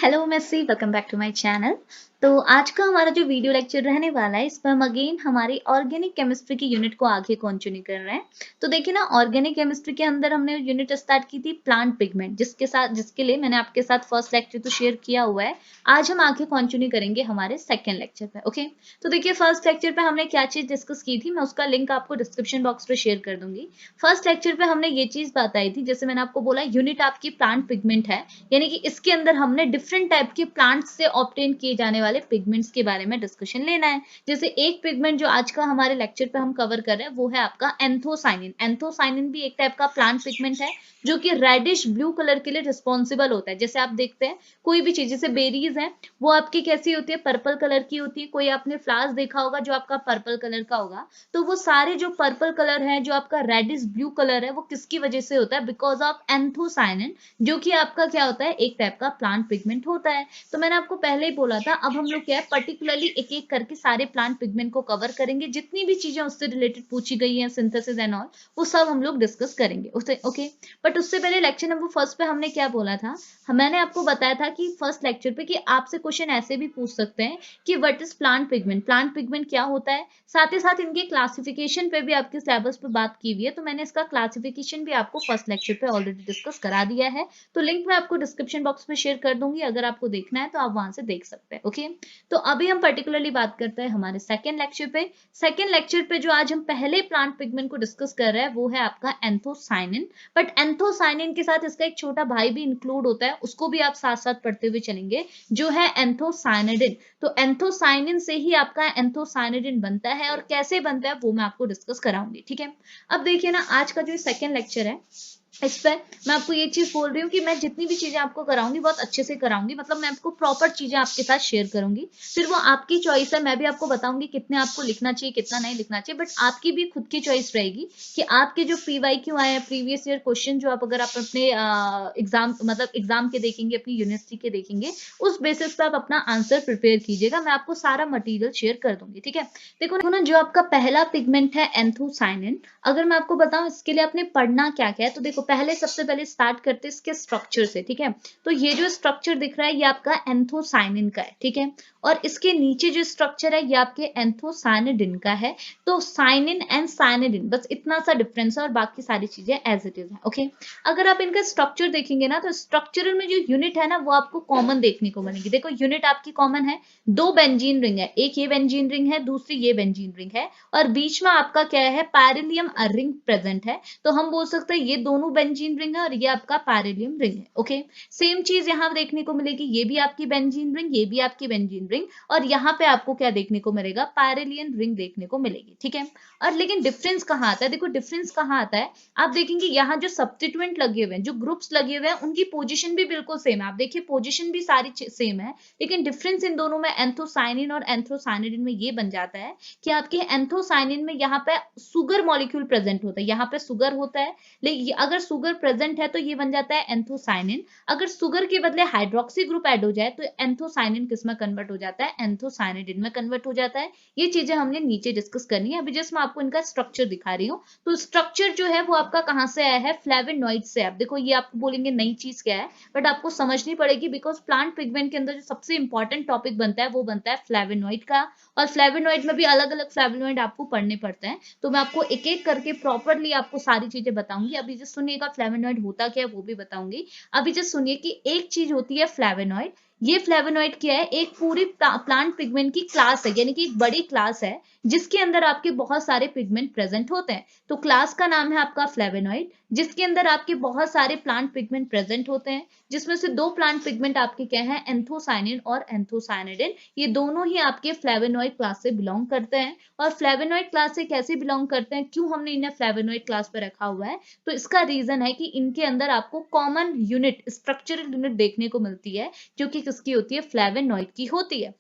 Hello Messi, welcome back to my channel. तो आज का हमारा जो वीडियो लेक्चर रहने वाला है, इस पर हम अगेन हमारी ऑर्गेनिक केमिस्ट्री की यूनिट को आगे कंटिन्यू कर रहे हैं। तो देखिए ना, ऑर्गेनिक केमिस्ट्री के अंदर हमने यूनिट स्टार्ट की थी प्लांट पिगमेंट, जिसके लिए मैंने आपके साथ फर्स्ट लेक्चर तो शेयर किया हुआ है। आज हम आगे कंटिन्यू करेंगे हमारे सेकेंड लेक्चर पे। ओके, तो देखिए फर्स्ट लेक्चर पे हमने क्या चीज डिस्कस की थी, मैं उसका लिंक आपको डिस्क्रिप्शन बॉक्स पे शेयर कर दूंगी। फर्स्ट लेक्चर पे हमने ये चीज बताई थी, जैसे मैंने आपको बोला यूनिट आपकी प्लांट पिगमेंट है, यानी कि इसके अंदर हमने डिफरेंट टाइप के प्लांट्स से ऑब्टेन किए जाने वाले पिगमेंट्स के बारे में डिस्कशन लेना है। जैसे एक पिगमेंट जो आज का हमारे लेक्चर पे हम कवर कर रहे हैं वो है आपका एंथोसाइनिन। एंथोसाइनिन भी एक टाइप का प्लांट पिगमेंट है जो कि रेडिश ब्लू कलर के लिए रिस्पॉन्सिबल होता है। जैसे आप देखते हैं कोई भी चीज, जैसे बेरीज है वो आपकी कैसी होती है, पर्पल कलर की होती है। कोई आपने फ्लावर्स देखा होगा जो आपका पर्पल कलर का होगा, तो वो सारे जो पर्पल कलर है, जो आपका रेडिश ब्लू कलर है, वो किसकी वजह से होता है? बिकॉज ऑफ एंथोसाइनिन, जो कि आपका क्या होता है, एक टाइप का प्लांट पिगमेंट होता है। तो मैंने आपको पहले ही बोला था, अब हम लोग क्या है पर्टिकुलरली एक एक करके सारे प्लांट पिगमेंट को कवर करेंगे। जितनी भी चीजें उससे रिलेटेड पूछी गई हैं, सिंथेसिस एंड ऑल, वो सब हम लोग डिस्कस करेंगे उसे। ओके, बट उससे पहले लेक्चर नंबर फर्स्ट पे हमने क्या बोला था, मैंने आपको बताया था कि फर्स्ट लेक्चर पे कि आपसे क्वेश्चन ऐसे भी पूछ सकते हैं कि what is plant pigment, plant pigment क्या होता है। साथ ही साथ इनके क्लासिफिकेशन पे भी आपके सिलेबस पे बात की हुई है, तो मैंने इसका क्लासिफिकेशन भी आपको फर्स्ट लेक्चर पे ऑलरेडी डिस्कस करा दिया है। तो लिंक मैं आपको डिस्क्रिप्शन बॉक्स में शेयर कर दूंगी, अगर आपको देखना है तो आप वहां से देख सकते हैं। ओके, तो अभी हम पर्टिकुलरली बात करते हैं हमारे सेकेंड लेक्चर पे। सेकेंड लेक्चर पे जो आज हम पहले प्लांट पिगमेंट को डिस्कस कर रहे हैं वो है आपका एंथोसाइनिन। बट एंथोसाइनिन के साथ इसका एक छोटा भाई भी इंक्लूड होता है, उसको भी आप साथ साथ पढ़ते हुए चलेंगे, जो है एंथोसाइनिडिन। तो एंथोसाइनिन से ही आपका एंथोसाइनिडिन बनता है, और कैसे बनता है वो मैं आपको डिस्कस कराऊंगी। ठीक है, अब देखिए ना, आज का जो सेकेंड लेक्चर है इस पर मैं आपको ये चीज बोल रही हूँ कि मैं जितनी भी चीजें आपको कराऊंगी बहुत अच्छे से कराऊंगी, मतलब मैं आपको प्रॉपर चीजें आपके साथ शेयर करूंगी। फिर वो आपकी चॉइस है, मैं भी आपको बताऊंगी कितने आपको लिखना चाहिए कितना नहीं लिखना चाहिए, बट आपकी भी खुद की चॉइस रहेगी कि आपके जो PYQ आए हैं, प्रीवियस ईयर क्वेश्चन, जो आप अगर आप अपने एग्जाम मतलब एग्जाम के देखेंगे, अपनी यूनिवर्सिटी के देखेंगे, उस बेसिस पे आप अपना आंसर प्रिपेयर कीजिएगा। मैं आपको सारा मटेरियल शेयर कर दूंगी। ठीक है, देखो ना, जो आपका पहला पिगमेंट है एंथोसाइनिन, अगर मैं आपको बताऊं इसके लिए आपने पढ़ना क्या क्या है, तो देखो पहले सबसे पहले स्टार्ट करते हैं इसके स्ट्रक्चर से। ठीक है, तो ये जो स्ट्रक्चर दिख रहा है ये आपका एंथोसाइनिन का है। ठीक है, और इसके नीचे जो स्ट्रक्चर है ये आपके एंथोसाइनिडिन का है। तो साइनिन एंड साइनिडिन, बस इतना सा डिफरेंस है, और बाकी सारी चीजें एज इट इज है। ओके, अगर आप इनका स्ट्रक्चर देखेंगे ना, तो स्ट्रक्चरल में जो यूनिट है ना वो आपको कॉमन देखने को मिलेगी। देखो यूनिट आपकी कॉमन है, दो बेंजीन रिंग है, एक ये बेंजीन रिंग है, दूसरी ये बेंजीन रिंग है, और बीच में आपका क्या है, पैरिलियम रिंग प्रेजेंट है। तो हम बोल सकते हैं ये दोनों बेंजीन रिंग है और ये आपका पैरिलियम रिंग है। ओके, सेम चीज यहाँ देखने को मिलेगी, ये भी आपकी बेंजीन रिंग, ये भी आपकी बेंजीन रिंग, और यहाँ पे आपको क्या देखने को मिलेगा, पैरिलियन रिंग देखने को मिलेगी। ठीक है, और लेकिन डिफरेंस कहाँ आता है, देखो डिफरेंस कहाँ आता है, आप देखेंगे यहाँ जो सब्स्टिट्यूएंट लगे हुए हैं, जो ग्रुप्स लगे हुए हैं, उनकी पोजीशन भी बिल्कुल सेम है। आप देखिए पोजीशन भी सारी सेम है, लेकिन डिफरेंस इन दोनों में, एंथोसाइनिन और एंथोसाइनिडिन में ये बन जाता है कि आपके एंथोसाइनिन में यहाँ पे सुगर मॉलिक्यूल प्रेजेंट होता है, यहाँ पे सुगर होता है, लेकिन अगर सुगर प्रेजेंट है तो ये बन जाता है एंथोसाइनिन। अगर सुगर के बदले हाइड्रोक्सी ग्रुप ऐड हो जाए तो एंथोसाइनिन किस में कन्वर्ट हो जाता है, एंथोसाइनिडिन में कन्वर्ट हो जाता है। ये चीजें हमने नीचे डिस्कस करनी है। अभी जस्ट मैं आपको इनका स्ट्रक्चर दिखा रही हूँ। तो स्ट्रक्चर जो है वो आपका कहाँ से आया है, फ्लेवोनॉइड से। आप देखो ये आपको बोलेंगे नई चीज क्या है, बट आपको समझनी पड़ेगी, बिकॉज प्लांट पिगमेंट के अंदर जो सबसे इंपॉर्टेंट टॉपिक बनता है वो बनता है फ्लेवोनॉइड का, और फ्लेवोनॉइड में भी अलग अलग फ्लेवोनॉइड आपको पढ़ने पड़ते हैं। तो मैं आपको एक एक करके प्रॉपरली आपको सारी चीजें बताऊंगी। अभी जस्ट सुनिएगा फ्लेवोनॉइड होता क्या है वो भी बताऊंगी। अभी जस्ट सुनिए कि एक चीज होती है फ्लेवोनॉइड। ये फ्लेवोनॉइड क्या है, एक पूरी प्लांट पिगमेंट की क्लास है, यानी कि एक बड़ी क्लास है जिसके अंदर आपके बहुत सारे पिगमेंट प्रेजेंट होते हैं। तो क्लास का नाम है आपका फ्लेवोनॉइड, जिसके अंदर आपके बहुत सारे प्लांट पिगमेंट प्रेजेंट होते हैं, जिसमें से दो प्लांट पिगमेंट आपके क्या है, एंथोसाइनिन और एंथोसाइनिडिन। ये दोनों ही आपके फ्लेवोनॉइड क्लास से बिलोंग करते हैं। और फ्लेवोनॉइड क्लास से कैसे बिलोंग करते हैं, क्यों हमने इन्हें फ्लेवोनॉइड क्लास पर रखा हुआ है, तो इसका रीजन है कि इनके अंदर आपको कॉमन यूनिट, स्ट्रक्चरल यूनिट देखने को मिलती है, जो कि किसकी होती है, फ्लेवोनॉइड की होती है।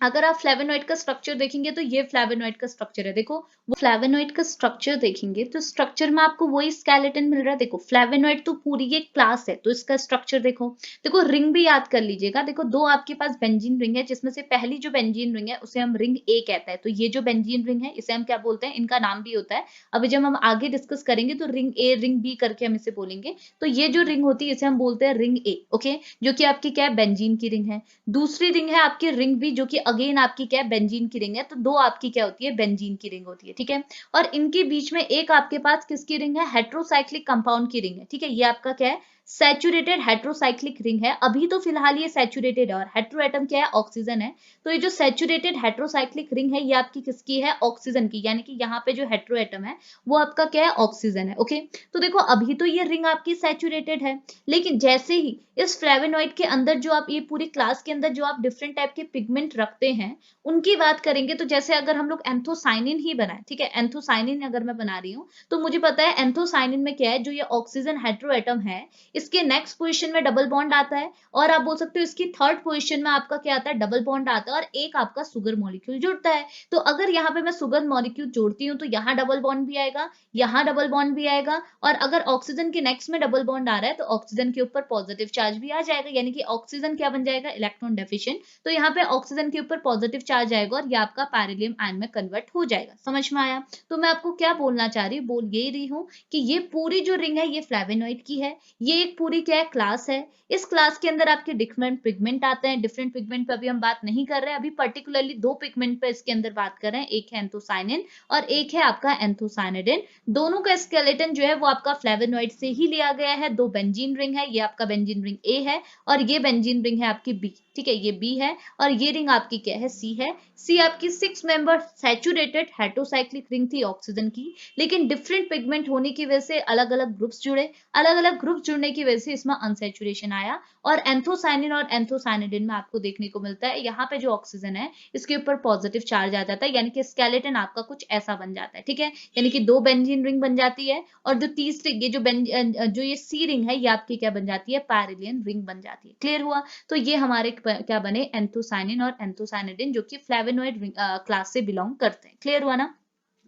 अगर आप फ्लेवोनॉइड का स्ट्रक्चर देखेंगे तो ये फ्लेवोनॉइड का स्ट्रक्चर है। देखो वो फ्लेवोनॉइड का स्ट्रक्चर देखेंगे तो स्ट्रक्चर में आपको वही स्केलेटन मिल रहा है। देखो फ्लेवोनॉइड तो पूरी एक क्लास है, तो इसका स्ट्रक्चर देखो। देखो रिंग भी याद कर लीजिएगा। देखो दो आपके पास बेंजीन रिंग है, जिसमें से पहली जो बेंजीन रिंग है उसे हम रिंग ए कहते हैं। तो ये जो बेंजीन रिंग है इसे हम क्या बोलते हैं, इनका नाम भी होता है। अभी जब हम आगे डिस्कस करेंगे तो रिंग ए रिंग बी करके हम इसे बोलेंगे। तो ये जो रिंग होती है इसे हम बोलते हैं रिंग ए, ओके, जो कि आपकी क्या है, बेंजीन की रिंग है। दूसरी रिंग है आपकी रिंग बी, जो कि अगेन आपकी क्या है, बेंजीन की रिंग है। तो दो आपकी क्या होती है, बेंजीन की रिंग होती है, ठीक है। और इनके बीच में एक आपके पास किसकी रिंग है, हेट्रोसाइक्लिक कंपाउंड की रिंग है, ठीक है। ये आपका क्या है, सैचुरेटेड हेट्रोसाइक्लिक रिंग है। अभी तो फिलहाल ये सैचुरेटेड है और हेट्रो एटम क्या है, ऑक्सीजन है। तो ये जो सैचुरेटेड हेट्रोसाइक्लिक रिंग है ये आपकी किसकी है, ऑक्सीजन की, यानी कि यहाँ पे जो हेट्रो एटम है वो आपका क्या है, ऑक्सीजन है, ओके। तो देखो अभी तो ये रिंग आपकी सैचुरेटेड है, लेकिन जैसे ही इस फ्लेवोनॉइड के अंदर जो आप ये पूरी क्लास के अंदर जो आप डिफरेंट टाइप के पिगमेंट रखते हैं उनकी बात करेंगे, तो जैसे अगर हम लोग एंथोसाइनिन ही बनाए, ठीक है, एंथोसाइनिन अगर मैं बना रही हूँ तो मुझे पता है एंथोसाइनिन में क्या है, जो ये ऑक्सीजन हेट्रो एटम है इसके नेक्स्ट पोजीशन में डबल बॉन्ड आता है, और आप बोल सकते हो इसकी थर्ड पोजीशन में आपका क्या आता है, डबल बॉन्ड आता है, और एक आपका सुगर मॉलिक्यूल जुड़ता है। तो अगर यहाँ पे मैं सुगर मॉलिक्यूल जोड़ती हूँ तो यहाँ डबल बॉन्ड भी आएगा, यहाँ डबल बॉन्ड भी आएगा, और अगर ऑक्सीजन के नेक्स्ट में डबल बॉन्ड आ रहा है तो ऑक्सीजन के ऊपर पॉजिटिव चार्ज भी आ जाएगा, यानी कि ऑक्सीजन क्या बन जाएगा, इलेक्ट्रॉन डेफिशिएंट। तो यहाँ पे ऑक्सीजन के ऊपर पॉजिटिव चार्ज आएगा और ये आपका पैरिलियम आयन में कन्वर्ट हो जाएगा। समझ में आया? तो मैं आपको क्या बोलना चाह रही हूँ, बोल ये रही हूँ कि ये पूरी जो रिंग है ये फ्लेवोनॉइड की है। ये एक पूरी क्या है, क्लास है। इस क्लास के अंदर आपके डिफरेंट पिगमेंट आते हैं। डिफरेंट पिगमेंट पे अभी हम बात नहीं कर रहे हैं, अभी पर्टिकुलरली दो पिगमेंट पे इसके अंदर बात कर रहे हैं। एक है एंथोसाइनिन और एक है आपका एंथोसाइनिडिन। दोनों का स्केलेटन जो है वो आपका फ्लेवोनॉइड से ही लिया गया है। दो बेंजीन रिंग है, ये आपका बेंजीन रिंग ए है और ये बेंजीन रिंग है आपकी बी, ठीक है, ये बी है, और ये रिंग आपकी क्या है, सी है। सी आपकी 6 मेंबर सैचुरेटेड हेट्रोसाइक्लिक रिंग थी ऑक्सीजन की, लेकिन डिफरेंट पिगमेंट होने की वजह से अलग अलग ग्रुप्स जुड़े, अलग अलग ग्रुप जुड़ने की वजह से इसमें अनसैचुरेशन आया, और एंथोसाइनिन और एंथोसाइनिडिन में आपको देखने को मिलता है यहाँ पे जो ऑक्सीजन है इसके ऊपर पॉजिटिव चार्ज आ जाता है, यानी कि स्केलेटन आपका कुछ ऐसा बन जाता है, ठीक है। यानी कि दो बेंजीन रिंग बन जाती है, और जो तीसरी ये जो ये सी रिंग है ये आपकी क्या बन जाती है, पैरिलियन रिंग बन जाती है। क्लियर हुआ? तो ये हमारे क्या बने, एंथोसाइनिन और एंथोसाइनिडिन, जो कि फ्लेवोनॉइड क्लास से बिलोंग करते हैं। क्लियर हुआ ना?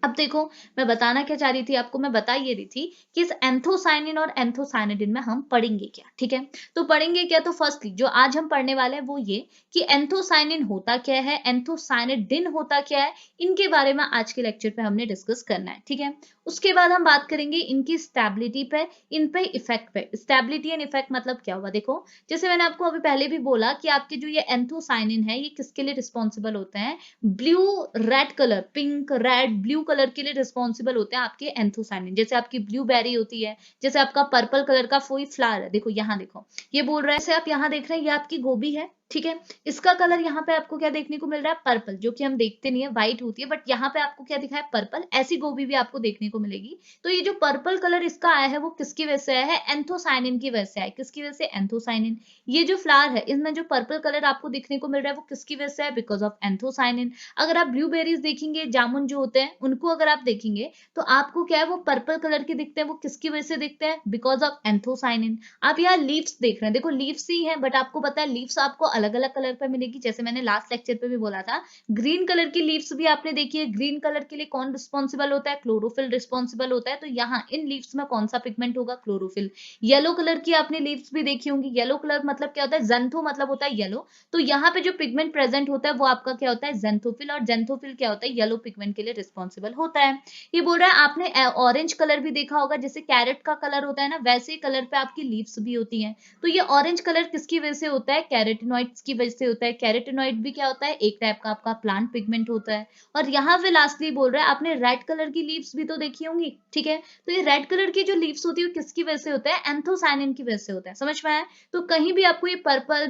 अब देखो मैं बताना क्या चाह रही थी आपको, मैं बता ये रही थी कि इस एंथोसाइनिन और एंथोसाइनिडिन में हम पढ़ेंगे क्या, ठीक है। तो पढ़ेंगे क्या, तो फर्स्टली जो आज हम पढ़ने वाले हैं वो ये कि एंथोसाइनिन होता क्या है, एंथोसाइनिडिन होता क्या है, इनके बारे में आज के लेक्चर पे हमने डिस्कस करना है, ठीक है। उसके बाद हम बात करेंगे इनकी स्टेबिलिटी पे, इन पे इफेक्ट पे। स्टेबिलिटी एंड इफेक्ट मतलब क्या हुआ, देखो जैसे मैंने आपको अभी पहले भी बोला कि आपके जो ये एंथोसाइनिन है ये किसके लिए रिस्पॉन्सिबल होते हैं, blue red colour, pink red blue colour के लिए रिस्पॉन्सिबल होते हैं आपके एंथोसाइनिन। जैसे आपकी ब्लूबेरी होती है, जैसे आपका पर्पल कलर का कोई फ्लावर है, देखो यहाँ देखो, ये बोल रहा है, जैसे आप यहाँ देख रहे हैं ये आपकी गोभी है, ठीक है। इसका कलर यहाँ पे आपको क्या देखने को मिल रहा है, पर्पल, जो कि हम देखते नहीं है, व्हाइट होती है, बट यहाँ पे आपको क्या दिखा है, पर्पल। ऐसी गोभी भी आपको देखने को मिलेगी। तो ये जो पर्पल कलर इसका आया है वो किसकी वजह से आया है, एंथोसाइनिन की वजह से आया है। किसकी वजह से, एंथोसाइनिन। ये जो फ्लावर है इसमें जो पर्पल कलर आपको देखने को मिल रहा है वो किसकी वजह से है, बिकॉज ऑफ एंथोसाइनिन। अगर आप ब्लूबेरीज देखेंगे, जामुन जो होते हैं उनको अगर आप देखेंगे तो आपको क्या है, वो पर्पल कलर के दिखते हैं, वो किसकी वजह से दिखते हैं, बिकॉज ऑफ एंथोसाइनिन। आप यहाँ लीव्स देख रहे हैं, देखो लीव्स ही है, बट आपको पता है लीव्स आपको अलग अलग कलर पर मिलेगी। जैसे मैंने लास्ट लेक्चर पे भी बोला था, ग्रीन कलर की लीव्स भी आपने देखी है। ग्रीन कलर के लिए कौन रिस्पॉन्सिबल होता है, क्लोरोफिल रिस्पॉन्सिबल होता है। तो यहाँ इन लीव्स में कौन सा पिगमेंट होगा, क्लोरोफिल। येलो कलर की आपने लीव्स भी देखी होंगी। येलो कलर मतलब क्या होता है, ज़ैंथो मतलब होता है येलो। तो यहाँ पे जो पिगमेंट प्रेजेंट होता है वो आपका क्या होता है, ज़ैंथोफिल, और ज़ैंथोफिल क्या होता है, येलो पिगमेंट के लिए रिस्पॉन्सिबल होता है। ये बोल रहा है आपने ऑरेंज कलर भी देखा होगा, जैसे कैरेट का कलर होता है ना, वैसे ही कलर पे आपकी लीव्स भी होती हैं। तो ये ऑरेंज कलर किसकी वजह से होता है, कैरेटिनॉइड्स की वजह से होता है। कैरेटिनॉइड भी क्या होता है, एक टाइप का आपका प्लांट पिगमेंट होता है। और यहाँ पे लास्टली बोल रहा है आपने रेड कलर की लीव्स भी तो देखी होंगी, ठीक है। तो ये रेड कलर की जो लीव्स होती है वो किसकी वजह से होता है, एंथोसाइनिन की वजह से होता है। समझ में आया? तो कहीं भी आपको ये पर्पल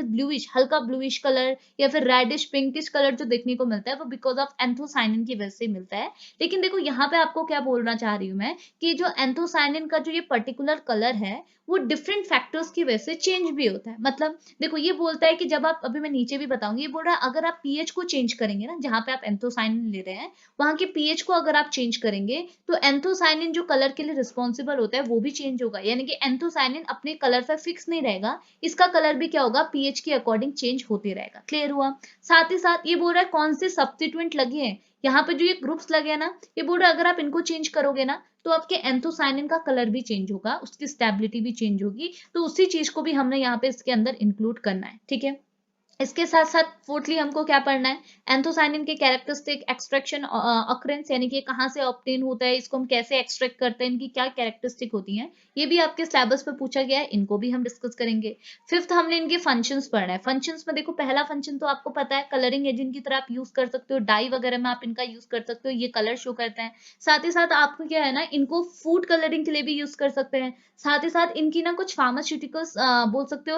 ब्लूइश, हल्का ब्लूइश कलर या फिर रेडिश पिंकिश कलर जो देखने को मिलता है वो बिकॉज ऑफ एंथोसाइनिन की वजह से मिलता है। लेकिन देखो यहाँ पे आपको क्या बोलना चाह रही हूँ मैं, कि जो एंथोसाइनिन का जो ये पर्टिकुलर कलर है वो डिफरेंट फैक्टर्स की वजह से चेंज भी होता है। मतलब देखो ये बोलता है कि जब आप, अभी मैं नीचे भी बताऊंगी, ये बोल रहा है अगर आप पीएच को चेंज करेंगे ना, जहां पे आप एंथोसाइनिन ले रहे हैं वहां के पीएच को अगर आप चेंज करेंगे तो एंथोसाइनिन जो कलर के लिए रिस्पॉन्सिबल होता है वो भी चेंज होगा, यानी कि एंथोसाइनिन अपने कलर पे फिक्स नहीं रहेगा, इसका कलर भी क्या होगा, पीएच के अकॉर्डिंग चेंज होते रहेगा। क्लियर हुआ? साथ ही साथ ये बोल रहा है कौन से सब्स्टिट्यूएंट लगे हैं, यहाँ पे जो ये ग्रुप्स लगे हैं ना, ये बोल रहा है अगर आप इनको चेंज करोगे ना तो आपके एंथोसाइनिन का कलर भी चेंज होगा, उसकी स्टेबिलिटी भी चेंज होगी, तो उसी चीज को भी हमने यहाँ पे इसके अंदर इंक्लूड करना है। ठीक है, इसके साथ साथ फोर्थली हमको क्या पढ़ना है, एंथोसाइनिन के कैरेक्टरिस्टिक, एक्सट्रैक्शन, अक्रेंस, यानी कि कहाँ से ऑब्टेन होता है, इसको हम कैसे एक्सट्रैक्ट करते हैं, इनकी क्या कैरेक्टरिस्टिक होती हैं, ये भी आपके सिलेबस पे पूछा गया है, इनको भी हम डिस्कस करेंगे। फिफ्थ हमने इनके फंक्शंस पढ़ना है। फंक्शंस में देखो पहला फंक्शन तो आपको पता है, कलरिंग एजेंट की तरह आप यूज कर सकते हो, डाई वगैरह में आप इनका यूज कर सकते हो, ये कलर शो करते हैं। साथ ही साथ आपको क्या है ना, इनको फूड कलरिंग के लिए भी यूज कर सकते हैं। साथ ही साथ इनकी ना कुछ फार्मास्यूटिकल्स बोल सकते हो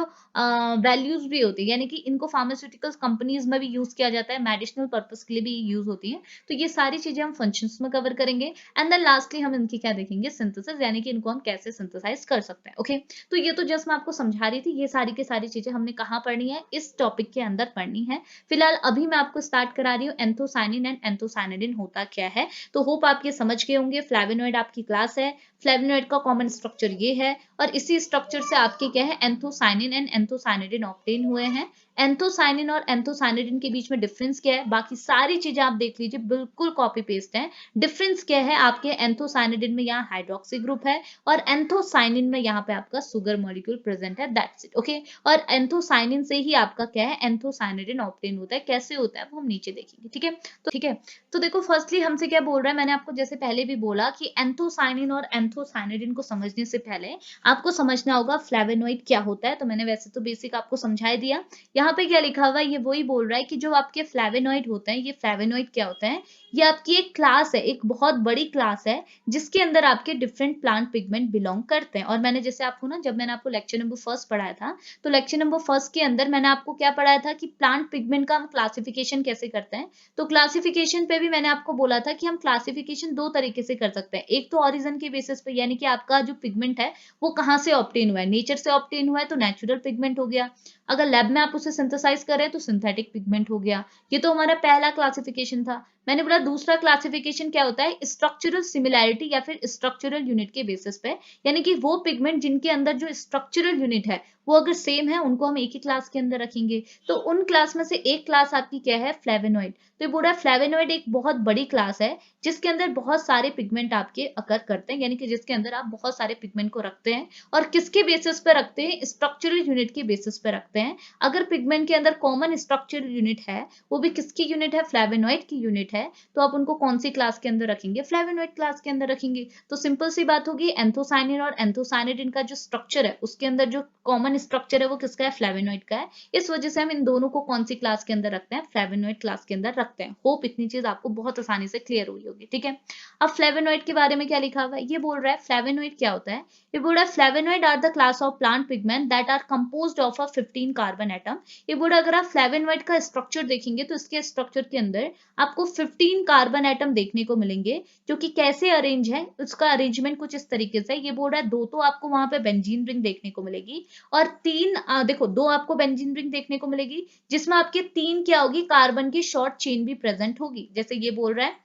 वैल्यूज भी होती है, यानी कि इनको फार्मास्यूटिकल्स कंपनीज में भी यूज किया जाता है, मेडिसिनल पर्पस के लिए भी यूज होती है। तो ये सारी चीजें हम फंक्शंस में कवर करेंगे एंड देन लास्टली हम इनकी क्या देखेंगे, सिंथेसिस, यानी कि इनको हम कैसे सिंथेसाइज कर सकते हैं। ओके, तो ये तो जस्ट मैं आपको समझा रही थी, ये सारी की सारी चीजें हमने कहाँ पढ़नी है, इस टॉपिक के अंदर पढ़नी है। फिलहाल अभी मैं आपको स्टार्ट करा रही हूँ एंथोसाइनिन एंड एंथोसाइनिडिन होता क्या है। तो होप आप ये समझ गए होंगे, फ्लेवोनॉइड आपकी क्लास है, फ्लेवोनॉइड का कॉमन स्ट्रक्चर ये है और इसी स्ट्रक्चर से आपके क्या है, एंथोसाइनिन एंड एंथोसाइनिडिन ऑब्टेन हुए हैं। एंथोसाइनिन और एंथोसाइनिडिन के बीच में डिफरेंस क्या है, बाकी सारी चीजें आप देख लीजिए, बिल्कुल कॉपी पेस्ट है। डिफरेंस क्या है, आपके एंथोसाइनिडिन में यहाँ हाइड्रोक्सी ग्रुप है और एंथोसाइनिन में यहाँ पे आपका सुगर मॉलिक्यूल प्रेजेंट है, दैट्स इट। ओके, और एंथोसाइनिन से ही आपका क्या है, एंथोसाइनिडिन ऑब्टेन होता है, कैसे होता है वो हम नीचे देखेंगे। ठीक है, तो देखो फर्स्टली हमसे क्या बोल रहा है, मैंने आपको जैसे पहले भी बोला कि एंथोसाइनिन और एंथोसाइनिडिन को समझने से पहले आपको समझना होगा फ्लेवोनॉइड क्या होता है। तो मैंने वैसे तो बेसिक आपको समझा ही दिया। यहाँ पे क्या लिखा हुआ है, ये वही बोल रहा है कि जो आपके फ्लेवोनॉइड होते हैं, ये फ्लेवोनॉइड क्या होता है, ये आपकी एक क्लास है, एक बहुत बड़ी क्लास है जिसके अंदर आपके डिफरेंट प्लांट पिगमेंट बिलोंग करते हैं। और मैंने जैसे आपको ना, जब मैंने आपको लेक्चर नंबर फर्स्ट पढ़ाया था, तो लेक्चर नंबर फर्स्ट के अंदर मैंने आपको क्या पढ़ाया था कि प्लांट पिगमेंट का हम क्लासिफिकेशन कैसे करते हैं। तो क्लासिफिकेशन पे भी मैंने आपको बोला था कि हम क्लासिफिकेशन दो तरीके से कर सकते हैं, एक तो ऑरिजिन के बेसिस पे, यानी कि आपका जो पिगमेंट है वो कहाँ से ऑब्टेन हुआ है, नेचर से ऑब्टेन हुआ है तो नेचुरल पिगमेंट हो गया, अगर लैब में आप उसे सिंथेसाइज करें तो सिंथेटिक पिगमेंट हो गया। ये तो हमारा पहला क्लासिफिकेशन था। मैंने बोला दूसरा क्लासिफिकेशन क्या होता है, स्ट्रक्चरल सिमिलैरिटी या फिर स्ट्रक्चरल यूनिट के बेसिस पे, यानी कि वो पिगमेंट जिनके अंदर जो स्ट्रक्चरल यूनिट है वो अगर सेम है, उनको हम एक ही क्लास के अंदर रखेंगे। तो उन क्लास में से एक क्लास आपकी क्या है, फ्लेवोनॉइड। तो ये बोला फ्लेवोनॉइड एक बहुत बड़ी क्लास है जिसके अंदर बहुत सारे पिगमेंट आपके अकर करते हैं, यानी कि जिसके अंदर आप बहुत सारे पिगमेंट को रखते हैं। और किसके बेसिस पे रखते हैं, स्ट्रक्चरल यूनिट के बेसिस पे रखते हैं। अगर पिगमेंट के अंदर कॉमन स्ट्रक्चरल यूनिट है, वो भी किसकी यूनिट है, फ्लेवोनॉइड की यूनिट है, तो आप उनको कौन सी क्लास के अंदर रखेंगे, फ्लेवोनॉइड क्लास के अंदर रखेंगे। तो सिंपल सी बात होगी, एंथोसाइनिन और एंथोसाइनिडिन का जो स्ट्रक्चर है उसके अंदर जो कॉमन स्ट्रक्चर है वो किसका है, फ्लेवोनॉइड का है। इस वजह से हम इन दोनों को कौन सी क्लास के अंदर रखते हैं, फ्लेवोनॉइड क्लास के अंदर रखते हैं। होप इतनी चीज आपको बहुत आसानी से क्लियर हुई होगी। ठीक है, अब फ्लेवोनॉइड के बारे में क्या लिखा हुआ है, ये बोल रहा है फ्लेवोनॉइड क्या होता है, ये बोल रहा है flavonoid are the class of plant pigment that are composed of a 15 carbon atom. ये बोल रहा है अगर आप फ्लेवोनॉइड का स्ट्रक्चर देखेंगे तो इसके स्ट्रक्चर के अंदर आपको 15 कार्बन एटम देखने को मिलेंगे, जो कि कैसे अरेंज है, उसका अरेंजमेंट कुछ इस तरीके से। ये बोल रहा है दो तो आपको वहां पे बेंजीन रिंग देखने को मिलेगी और तीन देखो दो आपको बेंजीन रिंग देखने को मिलेगी जिसमें आपके तीन क्या होगी, कार्बन की शॉर्ट चेन भी प्रेजेंट होगी। जैसे ये बोल रहा है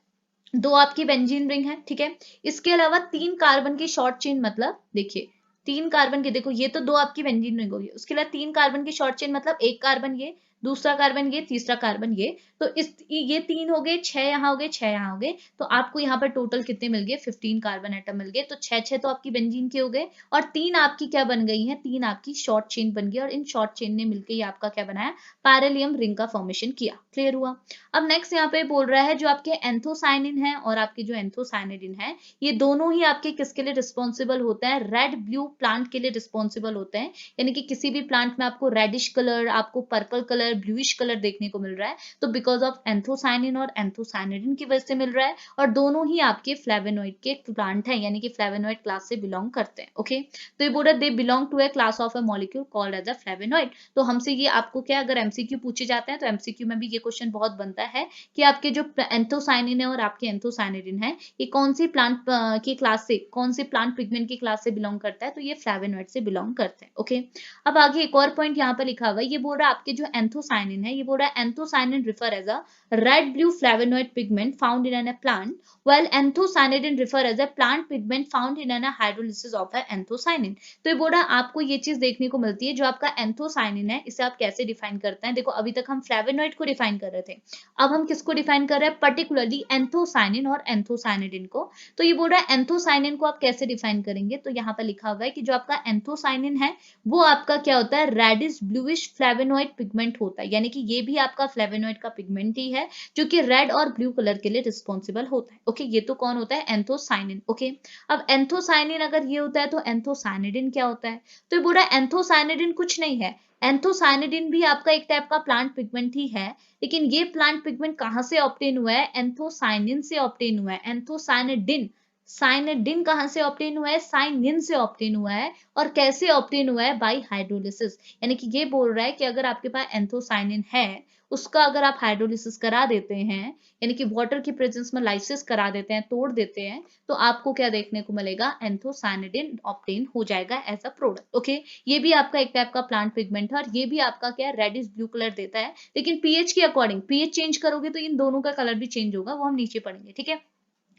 दो आपकी बेंजीन रिंग है, ठीक है, इसके अलावा तीन कार्बन की शॉर्ट चेन, मतलब देखिए तीन कार्बन की, देखो ये तो दो आपकी बेंजीन रिंग होगी, उसके अलावा तीन कार्बन की शॉर्ट चेन मतलब एक कार्बन ये, दूसरा कार्बन ये, तीसरा कार्बन ये, तो इस ये तीन हो गए, छह यहाँ हो गए, छह यहाँ हो गए, तो आपको यहाँ पर टोटल कितने मिल गए, 15 कार्बन एटम मिल गए। तो छह छह तो आपकी बेंजीन के हो गए और तीन आपकी क्या बन गई है, तीन आपकी शॉर्ट चेन बन गई और इन शॉर्ट चेन ने मिलकर ये आपका क्या बनाया, पैरेलियम रिंग का फॉर्मेशन किया। क्लियर हुआ? अब नेक्स्ट यहाँ पे बोल रहा है जो आपके एंथोसाइनिन है और आपके जो एंथोसाइनिडिन है, ये दोनों ही आपके किसके लिए रिस्पॉन्सिबल होते हैं, रेड ब्लू प्लांट के लिए रिस्पॉन्सिबल होते हैं। यानी कि किसी भी प्लांट में आपको रेडिश कलर, आपको purple colour colour, bluish colour देखने को मिल रहा है, तो बिकॉज ऑफ एंथोसायनिन और एंथोसायनिडिन की वजह से मिल रहा है, और दोनों ही आपके फ्लेवोनॉइड के प्लांट हैं, यानी कि फ्लेवोनॉइड क्लास से बिलोंग करते हैं। ओके, तो ये बोल रहा है they belong to a class of a molecule called as a flavonoid. तो हमसे ये आपको क्या, अगर एमसीक्यू पूछे जाते हैं तो एमसीक्यू में भी ये क्वेश्चन बहुत बनता है कि आपके जो एंथोसायनिन है और आपके एंथोसायनिडिन है, ये कौन सी प्लांट की क्लास से, कौन से प्लांट पिगमेंट की क्लास से बिलोंग करता है, तो ये फ्लेवोनॉइड से बिलोंग करते हैं। ओके, अब आगे एक और पॉइंट यहाँ पर लिखा हुआ है, ये बोल रहा है आपके जो एंथोसायनिन है, ये बोल रहा है anthocyanin refer as a red blue flavonoid pigment found in an plant, while anthocyanidin refer as a plant pigment found in an hydrolysis of a anthocyanin। तो ये बोल रहा है आपको ये चीज देखने को मिलती है, जो आपका एंथोसायनिन है इसे आप कैसे डिफाइन करते हैं। देखो अभी तक हम फ्लेवोनॉइड को डिफाइन कर रहे थे, अब हम किसको डिफाइन कर रहे हैं, पर्टिकुलरली एंथोसायनिन और एंथोसायनिडिन को। तो ये बोल रहा है एंथोसायनिन को आप कैसे डिफाइन करेंगे, तो यहाँ पर लिखा हुआ है कि जो आपका एंथोसायनिन है वो आपका क्या होता है, रेडिश ब्लूइश फ्लेवोनॉइड पिगमेंट होता है, यानी कि ये भी आपका फ्लेवोनॉइड का पिगमेंट ही है जो कि रेड और ब्लू कलर के लिए रिस्पॉन्सिबल होता है। ओके, ये तो कौन होता है, एंथोसायनिन। ओके, अब एंथोसायनिन अगर ये होता है तो एंथोसायनिडिन क्या होता है, तो ये बोल रहा है एंथोसायनिडिन कुछ नहीं है, एंथोसायनिडिन भी आपका एक टाइप का प्लांट पिगमेंट ही है, लेकिन ये प्लांट पिगमेंट कहां से ऑब्टेन हुआ है, एंथोसायनिन से ऑब्टेन हुआ है। एंथोसायनिडिन, साइनिडिन कहां से ऑब्टेन हुआ है, साइनिन से ऑब्टेन हुआ है, और कैसे ऑब्टेन हुआ है, बाय हाइड्रोलिसिस। यानी कि ये बोल रहा है कि अगर आपके पास एंथोसायनिन है, उसका अगर आप हाइड्रोलिसिस करा देते हैं, यानी कि वाटर की प्रेजेंस में लाइसिस करा देते हैं, तोड़ देते हैं, तो आपको क्या देखने को मिलेगा, एंथोसायनिडिन ऑब्टेन हो जाएगा एज अ प्रोडक्ट। ओके, ये भी आपका एक टाइप का प्लांट पिगमेंट है, और ये भी आपका क्या रेडिश ब्लू कलर देता है, लेकिन पीएच के अकॉर्डिंग, पीएच चेंज करोगे तो इन दोनों का कलर भी चेंज होगा, वो हम नीचे पढ़ेंगे। ठीक है,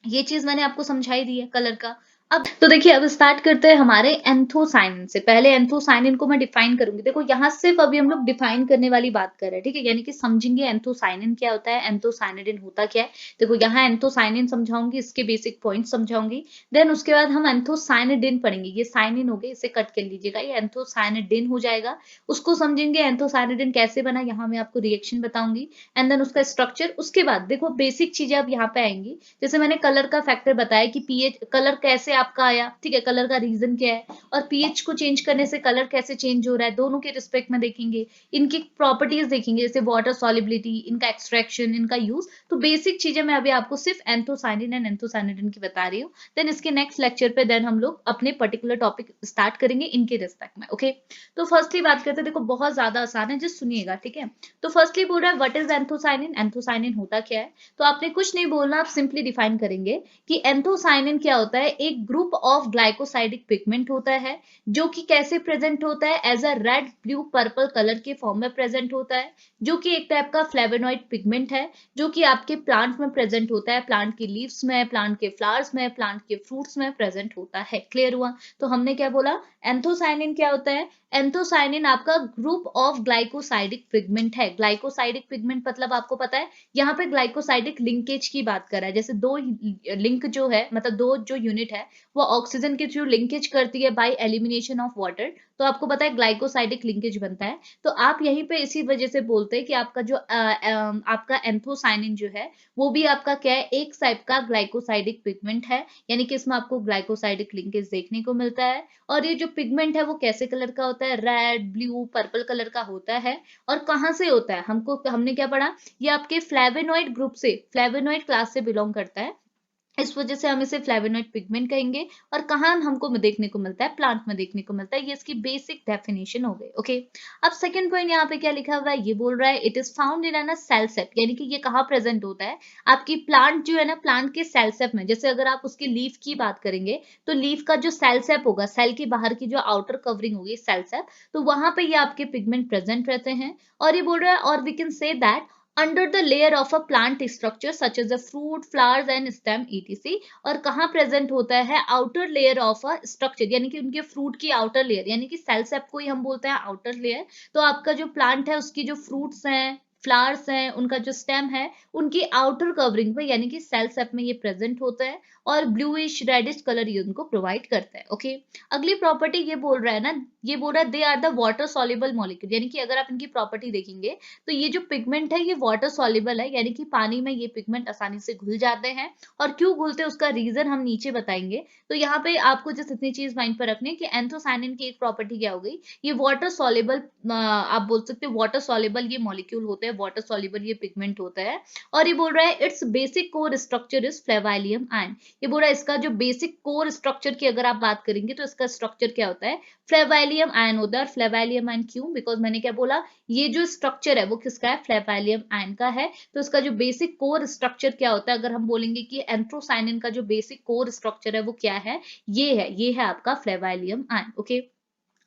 ये चीज मैंने आपको समझाई दी है कलर का। अब तो देखिए, अब स्टार्ट करते हैं हमारे एंथोसायनिन से। पहले एंथोसायनिन को मैं डिफाइन करूंगी। देखो यहाँ सिर्फ अभी हम लोग डिफाइन करने वाली बात कर रहे हैं, ठीक है, यानी कि समझेंगे एंथोसायनिन क्या होता है, एंथोसायनिडिन होता क्या है। देखो यहाँ एंथोसायनिन समझाऊंगी, इसके बेसिक पॉइंट समझाऊंगी, देन उसके बाद हम एंथोसायनिडिन पढ़ेंगे। ये साइनिन हो गए, इसे कट कर लीजिएगा, ये एंथोसायनिडिन हो जाएगा, उसको समझेंगे। एंथोसायनिडिन कैसे बना, यहाँ मैं आपको रिएक्शन बताऊंगी, एंड देन उसका स्ट्रक्चर। उसके बाद देखो बेसिक चीजें अब यहाँ पे आएंगी, जैसे मैंने कलर का फैक्टर बताया कि पीएच, कलर कैसे आपका आया, ठीक है, कलर का रीजन क्या है, और पीएच को चेंज करने से कलर कैसे चेंज हो रहा है, दोनों के रिस्पेक्ट में देखेंगे। इनकी प्रॉपर्टीज देखेंगे, जैसे वाटर सॉल्युबिलिटी, इनका एक्सट्रैक्शन, इनका यूज। तो बेसिक चीजें मैं अभी आपको सिर्फ एंथोसायनिन एंड एंथोसायनिडिन की बता रही हूँ। देन इसके नेक्स्ट लेक्चर पे देन हम लोग अपने पर्टिकुलर टॉपिक स्टार्ट करेंगे इनके रिस्पेक्ट में। ओके, तो फर्स्टली बात करते हैं, देखो बहुत ज्यादा आसान है, जस्ट सुनिएगा, ठीक है। तो फर्स्टली बोल रहा है व्हाट इज एंथोसायनिन, एंथोसायनिन होता क्या है। तो आपने कुछ नहीं बोलना, आप सिंपली डिफाइन करेंगे कि एंथोसायनिन क्या होता है, एक ग्रुप ऑफ ग्लाइकोसाइडिक पिगमेंट होता है, जो कि कैसे प्रेजेंट होता है, as a red blue purple colour के फॉर्म में प्रेजेंट होता है, जो कि एक टाइप का फ्लेवोनॉइड पिगमेंट है, जो कि आपके प्लांट में प्रेजेंट होता है, प्लांट की लीव्स में, प्लांट के फ्लावर्स में, प्लांट के फ्रूट्स में प्रेजेंट होता है। क्लियर हुआ। तो हमने क्या बोला, एंथोसायनिन क्या होता है, एंथोसायनिन आपका ग्रुप ऑफ ग्लाइकोसाइडिक पिगमेंट है। ग्लाइकोसाइडिक पिगमेंट मतलब आपको पता है, यहाँ पे ग्लाइकोसाइडिक लिंकेज की बात कर रहा है, जैसे दो लिंक जो है, मतलब दो जो यूनिट है वो ऑक्सीजन के थ्रू लिंकेज करती है बाय एलिमिनेशन ऑफ वाटर, तो आपको पता है ग्लाइकोसाइडिक लिंकेज बनता है। तो आप यहीं पे इसी वजह से बोलते हैं कि आपका जो आपका एंथोसायनिन जो है वो भी आपका क्या है, एक टाइप का ग्लाइकोसाइडिक पिगमेंट है, यानी कि इसमें आपको ग्लाइकोसाइडिक लिंकेज देखने को मिलता है। और ये जो पिगमेंट है वो कैसे कलर का होता है, रेड ब्लू पर्पल कलर का होता है। और कहाँ से होता है, हमने क्या पढ़ा, ये आपके फ्लेवोनॉइड ग्रुप से, फ्लेवोनॉइड क्लास से बिलोंग करता है, इस वजह से हम इसे फ्लेवोनॉइड पिगमेंट कहेंगे। और कहाँ हमको देखने को मिलता है, प्लांट में देखने को मिलता है। ये इसकी बेसिक डेफिनेशन हो गई। ओके, अब सेकंड पॉइंट यहाँ पे क्या लिखा हुआ है, ये बोल रहा है it is found in an cell sap, यानी कि ये कहाँ प्रेजेंट होता है, आपकी प्लांट जो है ना, प्लांट के सेल सेप में। जैसे अगर आप उसकी लीफ की बात करेंगे, तो लीफ का जो सेल सेप होगा, सेल की बाहर की जो आउटर कवरिंग होगी सेल सेप, तो वहां पे ये आपके पिगमेंट प्रेजेंट रहते हैं। और ये बोल रहा है, और we can say that under the layer of a plant structure such as the fruit, flowers and stem etc। और कहाँ प्रेजेंट होता है, outer layer of a structure, यानी कि उनके फ्रूट की आउटर लेयर, यानी कि सेल सेप को ही हम बोलते हैं आउटर लेयर। तो आपका जो प्लांट है उसकी जो फ्रूट्स हैं, फ्लावर्स हैं, उनका जो स्टेम है, उनकी आउटर कवरिंग पे यानी कि सेल सेप में ये प्रेजेंट होता है और ब्लूइश रेडिश कलर ये उनको प्रोवाइड करता है। ओके, अगली प्रॉपर्टी ये बोल रहा है ना, ये बोल रहा है they are the water soluble molecule, यानी कि अगर आप इनकी प्रॉपर्टी देखेंगे तो ये जो पिगमेंट है ये वाटर सॉल्युबल है, यानी कि पानी में ये पिगमेंट आसानी से घुल जाते हैं। और क्यों घुलते हैं उसका रीजन हम नीचे बताएंगे। तो यहाँ पे आपको जस्ट इतनी चीज माइंड पर रखनी है कि एंथोसायनिन की एक प्रॉपर्टी क्या हो गई, ये वाटर सॉल्युबल, आप बोल सकते हो वाटर सॉल्युबल ये मॉलिक्यूल होते हैं, वाटर सॉल्युबल ये पिगमेंट होता है। और ये बोल रहा है it's basic core structure is flavylium ion, ये बोल रहा है इसका जो बेसिक कोर स्ट्रक्चर की अगर आप बात करेंगे तो इसका स्ट्रक्चर क्या होता है, फ्लेवाइलियम आयन होता है। और फ्लेवाइलियम आयन क्यों, बिकॉज मैंने क्या बोला, ये जो स्ट्रक्चर है वो किसका है, फ्लेवाइलियम आयन का है। तो इसका जो बेसिक कोर स्ट्रक्चर क्या होता है, अगर हम बोलेंगे कि एंथ्रोसायनिन का जो बेसिक कोर स्ट्रक्चर है वो क्या है, ये है आपका फ्लेवाइलियम आयन। ओके,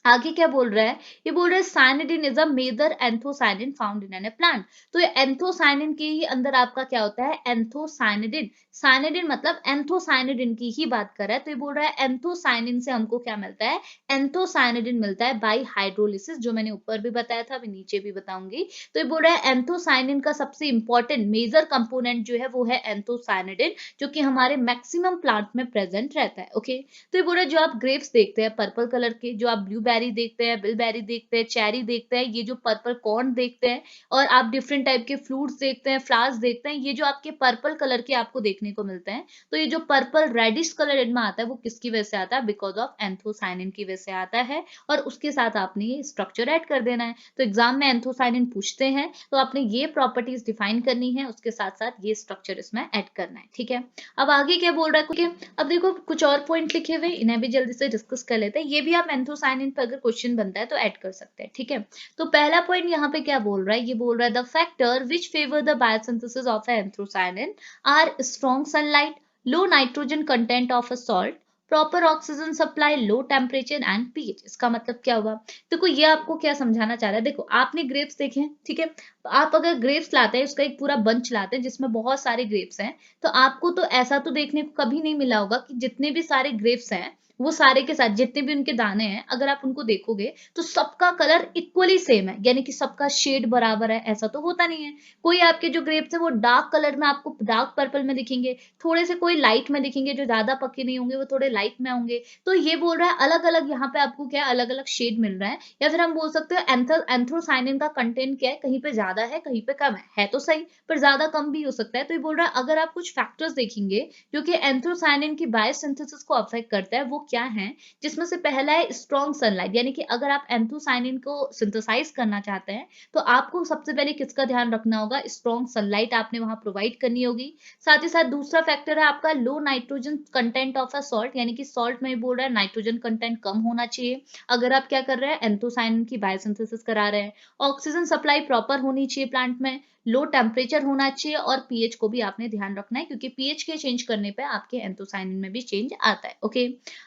आगे क्या बोल रहा है, ये बोल रहा है cyanidin is a major anthocyanin found in an plant. तो ये एंथोसायनिन के ही अंदर आपका क्या होता है, एंथोसायनिडिन। साइनिडिन मतलब एंथोसायनिडिन की ही बात कर रहा है। तो ये बोल रहा है एंथोसायनिन से हमको क्या मिलता है, एंथोसायनिडिन मिलता है बाय हाइड्रोलिसिस, जो मैंने ऊपर भी बताया था, अभी नीचे भी बताऊंगी। तो ये बोल रहा है एंथोसायनिन का सबसे इंपॉर्टेंट मेजर कंपोनेंट जो है वो है एंथोसायनिडिन, जो कि हमारे मैक्सिमम प्लांट में प्रेजेंट रहता है। ओके, तो ये बोल रहा है जो आप ग्रेप्स देखते हैं पर्पल कलर के, जो आप ब्लूबेरी देखते हैं, बिलबेरी देखते हैं, चेरी देखते हैं, ये जो पर्पल कॉर्न देखते हैं, और आप डिफरेंट टाइप के फ्रूट्स देखते हैं, फ्लावर्स देखते हैं, ये जो आपके पर्पल कलर के आपको देखने को मिलते हैं, तो ये जो पर्पल रेडिश कलर इनमें आता है वो किसकी वजह से आता है, बिकॉज ऑफ एंथोसायनिन की वजह से आता है। और उसके साथ आपने ये स्ट्रक्चर ऐड कर देना है। तो एग्जाम में एंथोसायनिन पूछते हैं तो आपने ये प्रॉपर्टीज डिफाइन करनी है, उसके साथ साथ ये स्ट्रक्चर इसमें ऐड करना है। ठीक है, अब आगे क्या बोल रहा है, क्योंकि अब देखो कुछ और पॉइंट लिखे हुए, इन्हें भी जल्दी से डिस्कस कर लेते हैं। ये भी आप एंथोसायनिन पर अगर क्वेश्चन बनता है तो ऐड कर सकते हैं। ठीक है, तो पहला पॉइंट यहाँ पे क्या बोल रहा है, ये बोल रहा है the factor which favour the biosynthesis of anthocyanin are strong sunlight, low nitrogen content of a salt, proper oxygen supply, low temperature and pH. इसका मतलब क्या हुआ, देखो ये आपको क्या समझाना चाह रहा है। देखो आपने ग्रेप्स देखे हैं, ठीक है, आप अगर ग्रेप्स लाते हैं, उसका एक पूरा बंच लाते हैं जिसमें बहुत सारे ग्रेप्स हैं, तो आपको तो ऐसा तो देखने को कभी नहीं मिला होगा कि जितने भी सारे ग्रेप्स हैं वो सारे के साथ जितने भी उनके दाने हैं, अगर आप उनको देखोगे तो सबका कलर इक्वली सेम है, यानी कि सबका शेड बराबर है, ऐसा तो होता नहीं है। कोई आपके जो ग्रेप्स है वो डार्क कलर में आपको डार्क पर्पल में दिखेंगे, थोड़े से कोई लाइट में दिखेंगे, जो ज्यादा पक्के नहीं होंगे वो थोड़े लाइट में होंगे। तो ये बोल रहा है अलग अलग यहाँ पे आपको क्या अलग अलग शेड मिल रहा है। या फिर हम बोल सकते हैं एंथ्रोसायनिन का कंटेंट क्या है, कहीं पे ज्यादा है कहीं पे कम है तो सही, पर ज्यादा कम भी हो सकता है। तो ये बोल रहा है अगर आप कुछ फैक्टर्स देखेंगे जो कि एंथ्रोसायनिन की बायोसिंथेसिस को अफेक्ट करता है, वो क्या है, जिसमें से पहला है स्ट्रॉन्ग सनलाइट, यानी कि अगर आप एंथोसायनिन को सिंथेसाइज करना चाहते हैं तो आपको सबसे पहले किसका ध्यान रखना होगा, स्ट्रॉन्ग सनलाइट आपने वहां प्रोवाइड करनी होगी। साथ ही साथ दूसरा फैक्टर है आपका low nitrogen content of a salt, यानी कि सॉल्ट में बोल रहा है नाइट्रोजन कंटेंट कम होना चाहिए अगर आप क्या कर रहे हैं, एंथोसायनिन की बायोसिंथेसिस करा रहे हैं। ऑक्सीजन सप्लाई प्रॉपर होनी चाहिए प्लांट में, लो टेम्परेचर होना चाहिए, और पीएच को भी आपने ध्यान रखना है, क्योंकि पीएच के चेंज करने पे आपके एंथोसायनिन में भी चेंज आता है। ओके,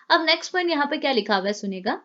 अब नेक्स्ट पॉइंट यहाँ पे क्या लिखा हुआ है सुनेगा।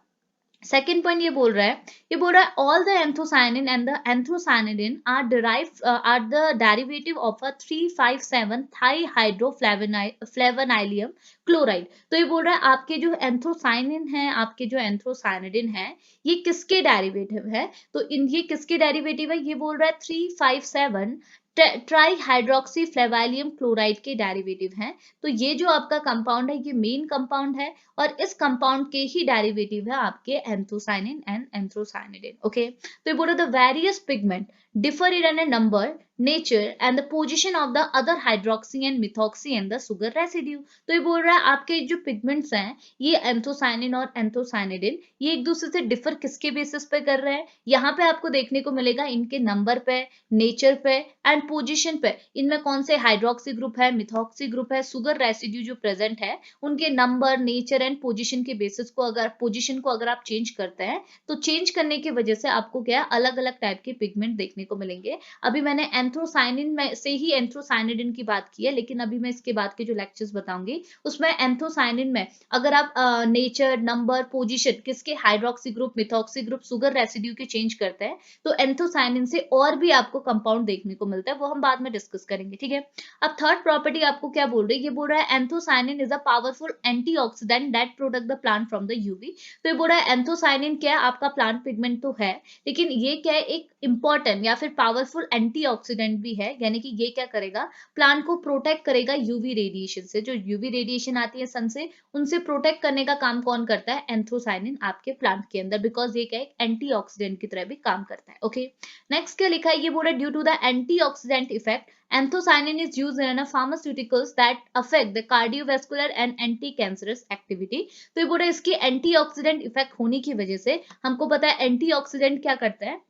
सेकेंड पॉइंट ये बोल रहा है, ये बोल रहा है all the anthocyanin and the anthocyanidin are derive are the derivative of a 3,5,7 tri hydroflavylium chloride. तो ये बोल रहा है आपके जो एंथ्रोसायनिन है, आपके जो एंथ्रोसायनिडिन है, ये किसके डेरिवेटिव है, तो इन ये किसके डेरिवेटिव है, ये बोल रहा है 3,5,7 ट्राई हाइड्रोक्सी फ्लेवाइलियम क्लोराइड के डेरिवेटिव हैं। तो ये जो आपका कंपाउंड है ये मेन कंपाउंड है, और इस कंपाउंड के ही डेरिवेटिव है आपके एंथोसायनिन एंड एंथ्रोसायनिडिन। ओके, तो ये बोलो the various pigment differ in a number, nature and the position of the other hydroxy and methoxy and the sugar residue। तो ये बोल रहा है आपके जो पिगमेंट्स हैं, ये एंथोसायनिन और एंथोसायनिडिन, ये एक दूसरे से डिफर किसके बेसिस पे कर रहे हैं, यहाँ पे आपको देखने को मिलेगा इनके नंबर पे, नेचर पे एंड पोजीशन पे, इनमें कौन से हाइड्रोक्सी ग्रुप है, मिथॉक्सी ग्रुप है, सुगर रेसिड्यू जो प्रेजेंट है, उनके नंबर, नेचर एंड पोजीशन के बेसिस को अगर पोजीशन को अगर आप चेंज करते हैं तो चेंज करने की वजह से आपको क्या अलग अलग टाइप के पिगमेंट देखने को मिलेंगे। अभी मैंने एंथ्रोसायनिन में से ही एंथ्रोसायनिडिन की बात की है, लेकिन अभी मैं इसके बाद के जो लेक्चर्स बताऊंगी उसमें एंथ्रोसायनिन में अगर आप नेचर, नंबर, पोजीशन किसके hydroxy group, methoxy group, sugar residue के चेंज करते हैं तो एंथोसायनिन से और भी आपको कंपाउंड देखने को मिलता है, वो हम बाद में डिस्कस करेंगे। ठीक है, अब थर्ड प्रॉपर्टी आपको क्या बोल रही है, ये बोल रहा है anthocyanin is a powerful antioxidant that protect the plant from the UV. तो ये बोल रहा है एंथोसायनिन क्या है, आपका प्लांट पिगमेंट तो है, लेकिन ये क्या है एक इंपॉर्टेंट या या फिर पावरफुल एंटीऑक्सीडेंट भी है, यानी कि ये क्या करेगा, प्लांट को प्रोटेक्ट करेगा यूवी रेडिएशन से। जो यूवी रेडिएशन आती है सन से, उनसे प्रोटेक्ट करने का काम कौन करता है, एंथोसायनिन आपके प्लांट के अंदर, बिकॉज ये क्या है, एंटीऑक्सीडेंट की तरह भी काम करता है। ओके, नेक्स्ट क्या लिखा है, ये बोल रहा है due to the antioxidant effect anthocyanin is used in pharmaceuticals that affect the cardiovascular and anti-cancerous activity। तो ये बोल रहा है इसकी एंटीऑक्सीडेंट इफेक्ट होने की वजह से, हमको पता है एंटीऑक्सीडेंट क्या करता है,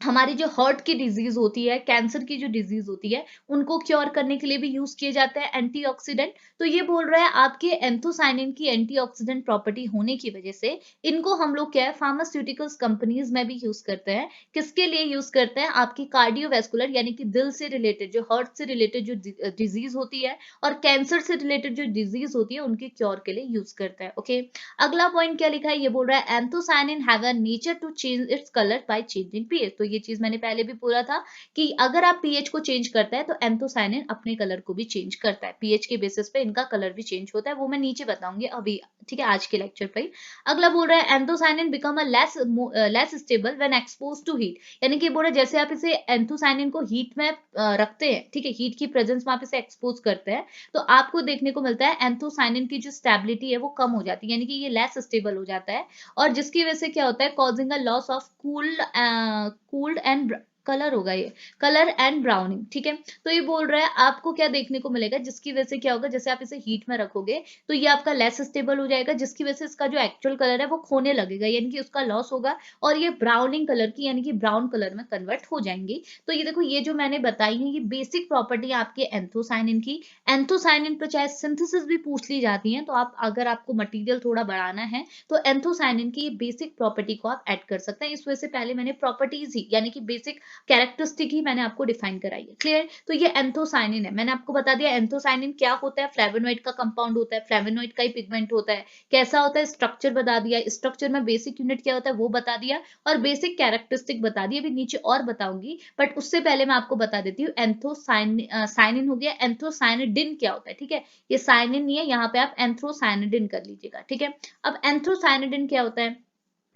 हमारी जो हार्ट की डिजीज होती है, कैंसर की जो डिजीज होती है, उनको क्योर करने के लिए भी यूज किए जाते हैं एंटीऑक्सीडेंट। तो ये बोल रहा है आपके एंथोसायनिन की एंटीऑक्सीडेंट प्रॉपर्टी होने की वजह से इनको हम लोग क्या है, फार्मास्यूटिकल्स कंपनीज में भी यूज करते हैं। किसके लिए यूज करते हैं, आपकी कार्डियोवैस्कुलर यानी कि दिल से रिलेटेड, जो हार्ट से रिलेटेड जो डिजीज होती है और कैंसर से रिलेटेड जो डिजीज होती है, उनके क्योर के लिए यूज करता है। ओके, अगला पॉइंट क्या लिखा है, ये बोल रहा है anthocyanin have a nature to change its colour by changing pH. तो ये चीज मैंने पहले भी पूरा था कि अगर आप पीएच को चेंज करता है तो एंथोसायनिन अपने कलर को भी चेंज करता है, पीएच के बेसिस पे इनका कलर भी चेंज होता है, वो मैं नीचे बताऊंगी अभी, ठीक है, आज के लेक्चर पे। अगला बोल रहा है anthocyanin become a less stable when exposed to heat, यानी कि बोल रहा है जैसे आप इसे एंथोसायनिन को हीट में रखते हैं, ठीक है, हीट की प्रेजेंस में आप इसे एक्सपोज करते हैं, तो आपको देखने को मिलता है एंथोसायनिन की जो स्टेबिलिटी है वो कम हो जाती है, यानी कि ये लेस स्टेबल हो जाता है, और जिसकी वजह से क्या होता है, causing a loss of cooled and colour होगा, ये कलर एंड ब्राउनिंग, ठीक है। तो ये बोल रहा है आपको क्या देखने को मिलेगा, जिसकी वजह से क्या होगा, जैसे आप इसे हीट में रखोगे तो ये आपका लेस स्टेबल हो जाएगा, जिसकी वजह से इसका जो एक्चुअल कलर है वो खोने लगेगा, यानी कि उसका लॉस होगा, और ये ब्राउनिंग कलर की यानी कि ब्राउन कलर में कन्वर्ट हो जाएंगी। तो ये देखो, ये जो मैंने बताई है ये बेसिक प्रॉपर्टी आपके एंथोसायनिन की। एंथोसायनिन पर चाहे सिंथेसिस भी पूछ ली जाती है, तो आप अगर आपको मटेरियल थोड़ा बढ़ाना है तो एंथोसायनिन की बेसिक प्रॉपर्टी को आप ऐड कर सकते हैं। इस वजह से पहले मैंने प्रॉपर्टीज ही यानी कि बेसिक कैरेक्टरिस्टिक ही मैंने आपको डिफाइन कराई है। क्लियर, तो ये एंथोसायनिन है, मैंने आपको बता दिया एंथोसायनिन क्या होता है, फ्लेवोनोइड का कंपाउंड होता है, फ्लेवोनोइड का ही पिगमेंट होता है, कैसा होता है, स्ट्रक्चर बता दिया, स्ट्रक्चर में बेसिक यूनिट क्या होता है वो बता दिया, और बेसिक कैरेक्टरिस्टिक बता दिया, अभी नीचे और बताऊंगी, बट उससे पहले मैं आपको बता देती हूँ एंथोसायनिन हो गया, एंथोसायनिडिन क्या होता है, ठीक है, ये साइनिन नहीं है, यहाँ पे आप एंथोसायनिडिन कर लीजिएगा, ठीक है। अब एंथोसायनिडिन क्या होता है,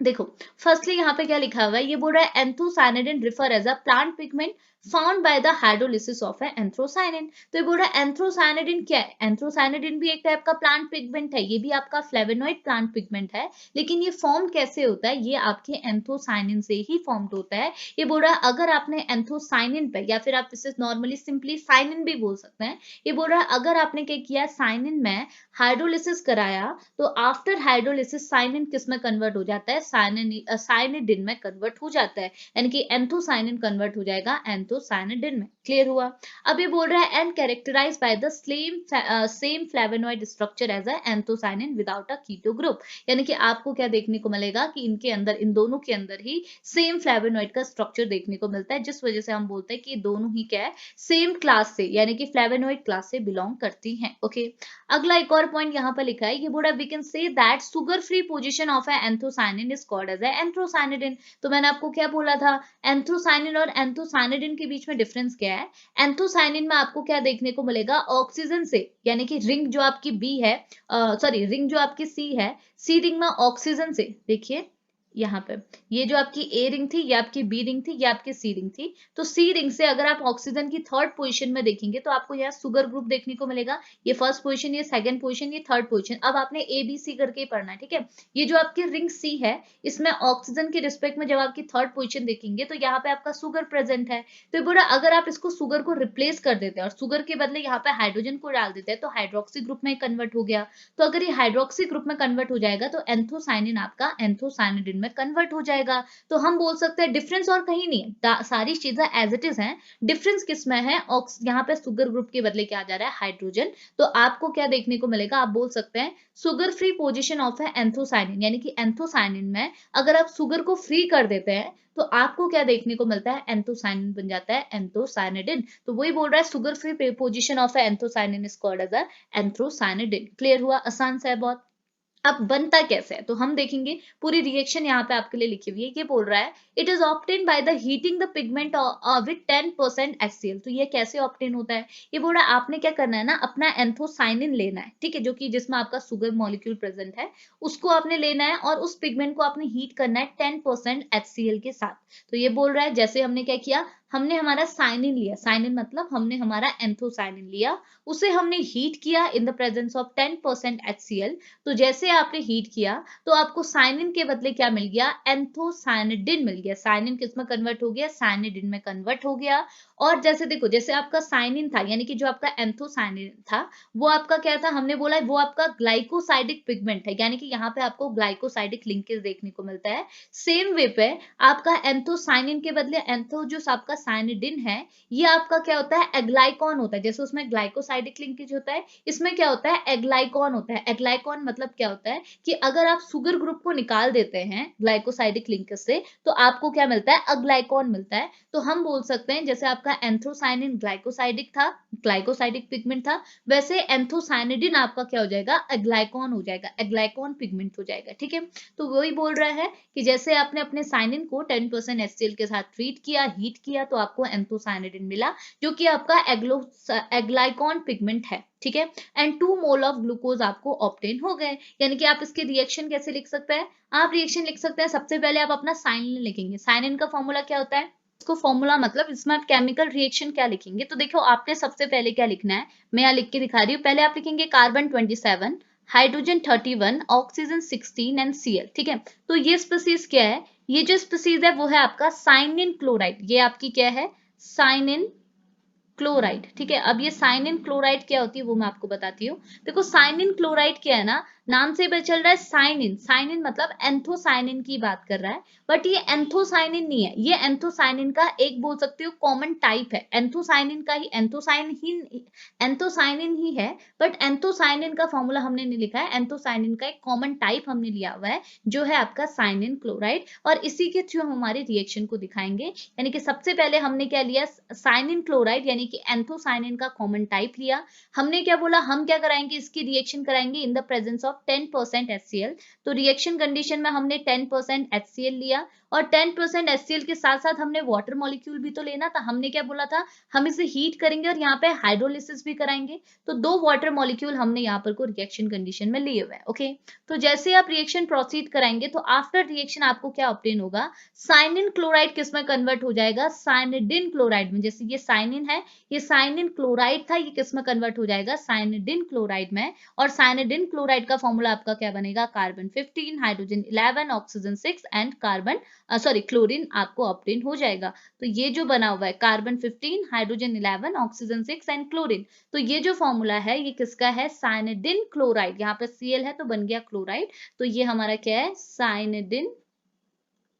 देखो, फर्स्टली यहाँ पे क्या लिखा हुआ है, ये बोल रहा है anthocyanidin refer as a plant pigment found by the hydrolysis of anthocyanin. तो ये बोल रहा है एंथ्रोसायनिडिन क्या है, एंथ्रोसायनिडिन भी एक टाइप का प्लांट पिगमेंट है, ये भी आपका फ्लेवोनोइड प्लांट पिगमेंट है, लेकिन ये फॉर्म कैसे होता है, ये आपके एंथोसायनिन से ही फॉर्म्ड होता है। ये बोल रहा है अगर आपने एंथोसायनिन पे, या फिर आप इसे नॉर्मली सिंपली साइनिन भी बोल सकते हैं, ये बोल रहा है अगर आपने क्या किया, साइनिन में हाइड्रोलिसिस कराया, तो आफ्टर हाइड्रोलिसिस साइनिन किस में कन्वर्ट हो जाता है, साइनिडिन में कन्वर्ट हो जाता है, यानी कि एंथोसायनिन कन्वर्ट हो जाएगा एंथोसायनिडिन में। क्लियर हुआ। अब ये बोल रहा है and characterise by the same flavonoid structure as a anthocyanin without a keto group, यानी कि आपको क्या देखने को मिलेगा कि इनके अंदर, इन दोनों के अंदर ही सेम फ्लेवोनोइड का स्ट्रक्चर देखने को मिलता है, जिस वजह से हम बोलते हैं कि दोनों ही क्या है, सेम क्लास से यानी कि फ्लेवोनोइड क्लास से बिलोंग करती हैं। ओके, अगला एक और पॉइंट यहाँ पर लिखा है, ये बोला we can say that sugar free position of anthocyanin is called as anthocyanidin. तो मैंने आपको क्या बोला था, एंथोसायनिन और एंथोसायनिडिन के बीच में डिफरेंस क्या है, एंथोसायनिन में आपको क्या देखने को मिलेगा, ऑक्सीजन से, यानी कि रिंग जो आपकी बी है, सॉरी रिंग जो आपकी सी है, सी रिंग में ऑक्सीजन से, देखिए यहाँ पे ये जो आपकी ए रिंग थी, ये आपकी बी रिंग थी, ये आपकी सी रिंग थी, तो सी रिंग से अगर आप ऑक्सीजन की थर्ड पोजीशन में देखेंगे तो आपको यहाँ सुगर ग्रुप देखने को मिलेगा, ये फर्स्ट पोजीशन, ये सेकंड पोजीशन, ये थर्ड पोजीशन। अब आपने ए बी सी करके ही पढ़ना है, ठीक है। ये जो आपकी रिंग सी है, इसमें ऑक्सीजन के रिस्पेक्ट में जब आपकी थर्ड पोजीशन देखेंगे तो यहाँ पे आपका सुगर प्रेजेंट है, तो बोला अगर आप इसको सुगर को रिप्लेस कर देते हैं और सुगर के बदले यहाँ पे हाइड्रोजन को डाल देते हैं तो हाइड्रोक्सी ग्रुप में कन्वर्ट हो गया, तो अगर ये हाइड्रोक्सी ग्रुप में कन्वर्ट हो जाएगा तो एंथोसायनिन आपका एंथोसायनिडिन में कन्वर्ट हो जाएगा। तो हम बोल सकते हैं डिफरेंस और कहीं नहीं है, सारी चीजें एज इट इज हैं, डिफरेंस किसमें है, यहाँ पे सुगर ग्रुप के बदले क्या आ जा रहा है, हाइड्रोजन। तो आपको क्या देखने को मिलेगा, आप बोल सकते हैं sugar free position of anthocyanin, यानी कि एंथोसायनिन में अगर आप सुगर को फ्री कर देते हैं तो आपको क्या देखने को मिलता है, एंथोसायनिन बन जाता है एंथोसायनिडिन। तो वही बोल रहा है sugar free position of anthocyanin is called as anthocyanidin. Clear हुआ, आसान सा है बहुत। अब बनता कैसे है तो हम देखेंगे, पूरी रिएक्शन यहाँ पे आपके लिए लिखी हुई है। ये बोल रहा है it is obtain by the heating the pigment with 10% HCl। तो ये कैसे ऑब्टेन होता है, ये बोल रहा है आपने क्या करना है ना, अपना एंथोसायनिन लेना है, ठीक है, जो कि जिसमें आपका सुगर मॉलिक्यूल प्रेजेंट है, उसको आपने लेना है और उस पिगमेंट को आपने हीट करना है 10% HCl के साथ। तो ये बोल रहा है जैसे हमने क्या किया, हमने हमारा साइनिन लिया, साइनिन मतलब हमने हमारा एंथोसाइनिन लिया, उसे हमने हीट किया in the presence of 10% HCl। तो जैसे आपने हीट किया तो आपको साइनिन के बदले क्या मिल गया, एंथोसाइनिडिन मिल गया। साइनिन किस में कन्वर्ट हो गया, साइनिडिन में कन्वर्ट हो गया। और जैसे देखो, जैसे आपका साइनिन था यानी कि जो आपका एंथोसाइनिन था वो आपका क्या था, हमने बोला वो आपका ग्लाइकोसाइडिक पिगमेंट है, यानी कि यहाँ पे आपको ग्लाइकोसाइडिक लिंकेज देखने को मिलता है। सेम वे पे आपका एंथोसाइनिन के बदले एंथो जो आपका साइनिडिन है ये आपका क्या होता है, एग्लाइकॉन होता है। जैसे उसमें ग्लाइकोसाइडिक लिंकेज होता है, इसमें क्या होता है, एग्लाइकॉन होता है। एग्लाइकॉन मतलब क्या होता है कि अगर आप शुगर ग्रुप को निकाल देते हैं ग्लाइकोसाइडिक लिंकेज से तो आपको क्या मिलता है, अग्लाइकॉन मिलता है। तो हम बोल सकते हैं जैसे आपका एंथोसाइनिन ग्लाइकोसाइडिक था, ग्लाइकोसाइडिक पिगमेंट था, वैसे एंथोसाइनिडिन आपका क्या हो जाएगा, एग्लाइकॉन हो जाएगा, एग्लाइकॉन पिगमेंट हो जाएगा। ठीक है, तो वही बोल रहा है कि जैसे आपने अपने साइनिन को 10% HCl के साथ ट्रीट किया, हीट किया, तो आपको एंथोसाइनिडिन मिला जो कि आपका एग्लाइकॉन पिगमेंट है। ठीक है, एंड 2 मोल ऑफ ग्लूकोज आपको ऑब्टेन हो गए। यानी कि आप इसके रिएक्शन कैसे लिख सकते हैं, आप रिएक्शन लिख सकते हैं, सबसे पहले आप अपना साइनिन लिखेंगे। साइनिन का फॉर्मूला क्या होता है, इसको फॉर्मूला मतलब इसमें आप केमिकल रिएक्शन क्या लिखेंगे। तो देखो आपने सबसे पहले क्या लिखना है, मैं यहाँ लिख के दिखा रही हूँ। पहले आप लिखेंगे carbon 27, hydrogen 31, oxygen 16 and Cl। ठीक है, तो ये स्पीसीज क्या है, ये जो स्पीसीज है वो है आपका साइनिन क्लोराइड। ये आपकी क्या है, साइनिन क्लोराइड। ठीक है, अब ये साइनिन क्लोराइड क्या होती है वो मैं आपको बताती हूँ। देखो साइनिन क्लोराइड क्या है ना, नाम से पता चल रहा है साइनिन, साइनिन मतलब एंथोसाइनिन की बात कर रहा है, बट ये एंथोसाइनिन नहीं है, ये एंथोसाइनिन का एक बोल सकते हो कॉमन टाइप है। एंथोसाइनिन का ही एंथोसाइनिन ही है, बट एंथोसाइनिन का फॉर्मूला हमने नहीं लिखा है, एंथोसाइनिन का एक कॉमन टाइप हमने लिया हुआ है जो है आपका साइनिन क्लोराइड। और इसी के थ्रू हम हमारे रिएक्शन को दिखाएंगे। यानी कि सबसे पहले हमने क्या लिया, साइनिन क्लोराइड यानी कि एंथोसाइनिन का कॉमन टाइप लिया। हमने क्या बोला, हम क्या कराएंगे, इसकी रिएक्शन कराएंगे in the presence of 10% HCl। तो रिएक्शन कंडीशन में हमने 10% HCl लिया और 10% HCl के साथ साथ हमने वाटर मॉलिक्यूल भी तो लेना था। हमने क्या बोला था, हम इसे हीट करेंगे और यहाँ पे हाइड्रोलिसिस भी कराएंगे। तो 2 वाटर मॉलिक्यूल हमने यहाँ पर को रिएक्शन कंडीशन में लिए हुए हैं। ओके, तो जैसे आप रिएक्शन प्रोसीड कराएंगे तो आफ्टर रिएक्शन आपको क्या ऑब्टेन होगा, साइनिन क्लोराइड किस में कन्वर्ट हो जाएगा, साइनिडिन क्लोराइड में। जैसे ये साइनिन है, ये साइनिन क्लोराइड था, ये किस में कन्वर्ट हो जाएगा, साइनिडिन क्लोराइड में। और साइनिडिन क्लोराइड का फॉर्मूला आपका क्या बनेगा, carbon 15, hydrogen 11, oxygen 6 and carbon chlorine आपको ऑब्टेन हो जाएगा। तो ये जो बना हुआ है carbon 15, hydrogen 11, oxygen 6 and chlorine, तो ये जो फॉर्मूला है ये किसका है, साइनिडिन क्लोराइड। यहाँ पे Cl है तो बन गया क्लोराइड, तो ये हमारा क्या है, साइनिडिन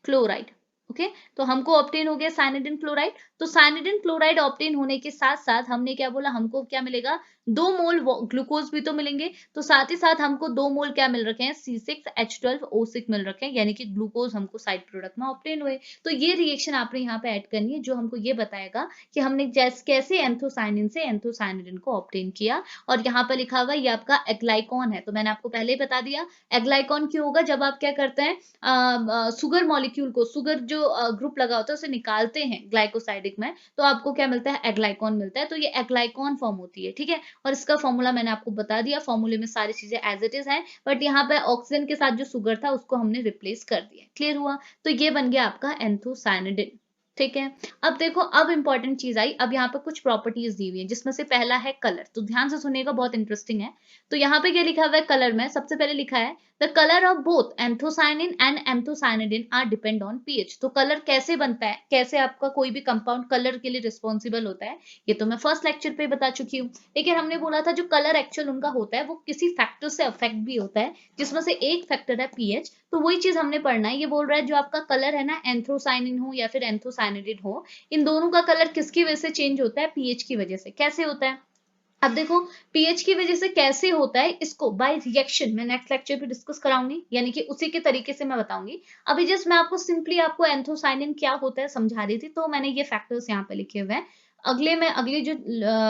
क्लोराइड। ओके, तो हमको ऑब्टेन हो गया साइनिडिन क्लोराइड। तो साइनिडिन क्लोराइड ऑब्टेन होने के साथ साथ हमने क्या बोला, हमको क्या मिलेगा, 2 मोल ग्लूकोज भी तो मिलेंगे। तो साथ ही साथ हमको 2 मोल क्या मिल रखे हैं, C6H12O6 मिल रखे हैं, यानी कि ग्लूकोज हमको साइड प्रोडक्ट में ऑब्टेन हुए। तो ये रिएक्शन आपने यहाँ पे ऐड करनी है जो हमको ये बताएगा कि हमने कैसे एंथोसाइनिन से एंथोसाइनिडिन को ऑब्टेन किया। और यहाँ पे लिखा हुआ ये आपका एग्लाइकॉन है, तो मैंने आपको पहले ही बता दिया एग्लाइकॉन क्यों होगा, जब आप क्या करते हैं शुगर मॉलिक्यूल को, शुगर जो ग्रुप लगा होता है उसे निकालते हैं ग्लाइकोसाइडिक में, तो आपको क्या मिलता है, एग्लाइकॉन मिलता है। तो ये एग्लाइकॉन फॉर्म होती है। ठीक है, और इसका फॉर्मूला मैंने आपको बता दिया, फॉर्मूले में सारी चीजें एज इट इज हैं, बट यहाँ पे ऑक्सीजन के साथ जो शुगर था उसको हमने रिप्लेस कर दिया। क्लियर हुआ, तो ये बन गया आपका एंथोसाइनिडिन। ठीक है, अब देखो अब इंपॉर्टेंट चीज आई, अब यहाँ पे कुछ प्रॉपर्टीज दी हुई है जिसमें से पहला है कलर। तो ध्यान से सुनिएगा, बहुत इंटरेस्टिंग है। तो यहाँ पे क्या लिखा हुआ है कलर में, सबसे पहले लिखा है the colour of both anthocyanin and anthocyanidin are depend on pH. तो कलर कैसे बनता है, कैसे आपका कोई भी कंपाउंड कलर के लिए रिस्पॉन्सिबल होता है, ये तो मैं फर्स्ट लेक्चर पे बता चुकी हूँ। लेकिन हमने बोला था जो कलर एक्चुअल उनका होता है वो किसी फैक्टर से अफेक्ट भी होता है, जिसमें से एक फैक्टर है पीएच। तो वही चीज हमने पढ़ना है। ये बोल रहा है जो आपका कलर है ना, एंथोसाइनिन हो या फिर एंथोसाइनिडिन हो, इन दोनों का कलर किसकी वजह से चेंज होता है, पीएच की वजह से। कैसे होता है, अब देखो पीएच की वजह से कैसे होता है, इसको बाय रिएक्शन मैं नेक्स्ट लेक्चर पे डिस्कस कराऊंगी, यानी कि उसी के तरीके से मैं बताऊंगी। अभी जस्ट मैं आपको सिंपली आपको एंथोसाइनिन क्या होता है समझा रही थी, तो मैंने ये फैक्टर्स यहाँ पे लिखे हुए हैं। अगले जो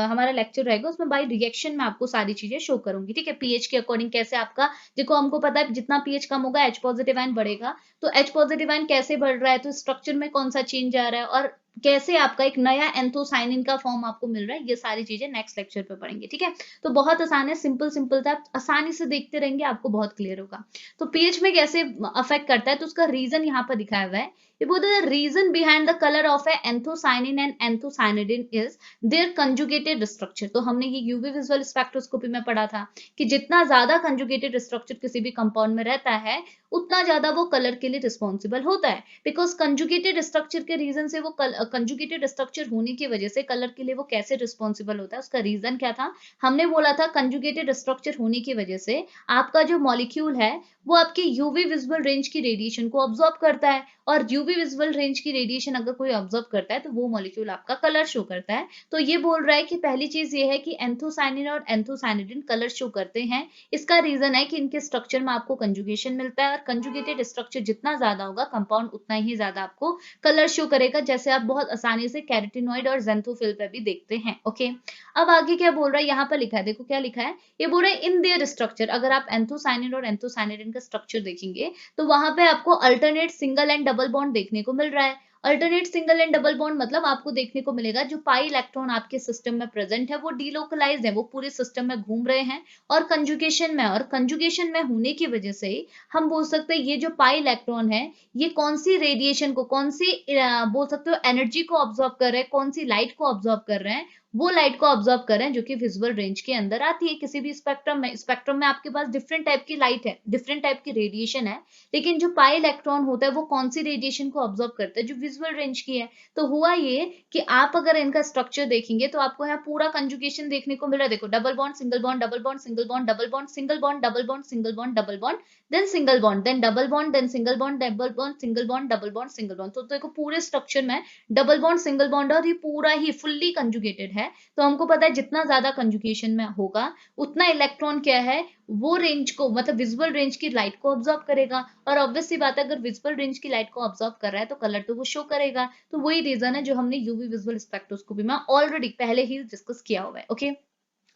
हमारा लेक्चर रहेगा उसमें बाय रिएक्शन में आपको सारी चीजें शो करूंगी। ठीक है, पीएच के अकॉर्डिंग कैसे आपका, देखो हमको पता है जितना पीएच कम होगा H पॉजिटिव आयन बढ़ेगा, तो H पॉजिटिव आयन कैसे बढ़ रहा है, तो स्ट्रक्चर में कौन सा चेंज आ रहा है, और कैसे आपका एक नया एंथोसाइनिन का फॉर्म आपको मिल रहा है, ये सारी चीजें नेक्स्ट लेक्चर पे पढ़ेंगे, ठीक है। तो बहुत आसान है, सिंपल सिंपल था, आसानी से देखते रहेंगे आपको बहुत क्लियर होगा। तो पीएच में कैसे अफेक्ट करता है, तो उसका रीजन यहाँ पर दिखाया हुआ है। ये बोलते हैं reason behind the colour of a anthocyanin and anthocyanidin is their conjugated structure. तो हमने ये यूवी विजुअल स्पेक्ट्रोस्कोपी में पढ़ा था कि जितना ज्यादा कंजुगेटेड स्ट्रक्चर किसी भी कंपाउंड में रहता है उतना ज्यादा वो कलर के लिए रिस्पॉन्सिबल होता है। बिकॉज कंजुगेटेड स्ट्रक्चर के रीजन से वो कंजुगेटेड स्ट्रक्चर होने की वजह से कलर के लिए वो कैसे रिस्पॉन्सिबल होता है, उसका रीजन क्या था, हमने बोला था कंजुगेटेड स्ट्रक्चर होने की वजह से आपका जो मॉलिक्यूल है वो आपकी यूवी विजुअल रेंज की रेडिएशन को ऑब्जॉर्व करता है, और यूवी विजुअल रेंज की रेडिएशन अगर कोई ऑब्जर्व करता है तो वो मॉलिक्यूल आपका कलर शो करता है। तो ये बोल रहा है कि पहली चीज ये है कि एंथोसाइनिन और एंथोसाइनिडिन कलर शो करते हैं। इसका रीजन है कि इनके स्ट्रक्चर में आपको कंजुगेशन मिलता है, और कंजुगेटेड स्ट्रक्चर जितना ज्यादा होगा कंपाउंड उतना ही ज्यादा आपको कलर शो करेगा, जैसे आप बहुत आसानी से कैरोटीनॉइड और ज़ेंथोफिल पे भी देखते हैं। ओके, अब आगे क्या बोल रहा है, यहाँ पर लिखा है, देखो क्या लिखा है, ये बोल रहा है इन देयर स्ट्रक्चर। अगर आप एंथोसाइनिन और एंथोसाइनिडिन का स्ट्रक्चर देखेंगे तो वहां पे आपको alternate single and double bond देखने को मिल रहा है। Alternate single and double bond मतलब आपको देखने को मिलेगा जो पाई इलेक्ट्रॉन आपके सिस्टम में प्रेजेंट है वो डीलोकलाइज्ड है, वो पूरे सिस्टम में घूम रहे हैं और कंजुगेशन में, और कंजुगेशन में होने की वजह से हम बोल सकते हैं ये जो पाई इलेक्ट्रॉन है ये कौन सी रेडिएशन को, कौन सी बोल सकते हो एनर्जी को ऑब्जॉर्व कर रहे हैं, कौन सी लाइट को ऑब्जॉर्व कर रहे हैं, वो लाइट को ऑब्जर्व कर रहे हैं जो कि विजुअल रेंज के अंदर आती है किसी भी स्पेक्ट्रम में। स्पेक्ट्रम में आपके पास डिफरेंट टाइप की लाइट है, डिफरेंट टाइप की रेडिएशन है, लेकिन जो पाई इलेक्ट्रॉन होता है वो कौन सी रेडिएशन को ऑब्जर्व करता है, जो विजुअल रेंज की है। तो हुआ ये कि आप अगर इनका स्ट्रक्चर देखेंगे तो आपको यहाँ पूरा कंजुगेशन देखने को मिल रहा है। देखो double bond single bond double bond single bond double bond single bond double bond single bond double bond then single bond then double bond then single bond double bond single bond double bond single bond. तो देखो पूरे structure में double bond single bond और ये पूरा ही fully conjugated है। तो हमको पता है जितना ज्यादा कंजुगेशन में होगा उतना इलेक्ट्रॉन क्या है वो रेंज को, मतलब विजुअल रेंज की लाइट को ऑब्जॉर्व करेगा, और ऑब्वियस सी बात है अगर विजुअल रेंज की लाइट को ऑब्जॉर्व कर रहा है तो कलर तो वो शो करेगा। तो वही रीजन है जो हमने यूवी विजुअल स्पेक्ट्रोस्कोपी में ऑलरेडी पहले ही डिस्कस किया हुआ है। ओके,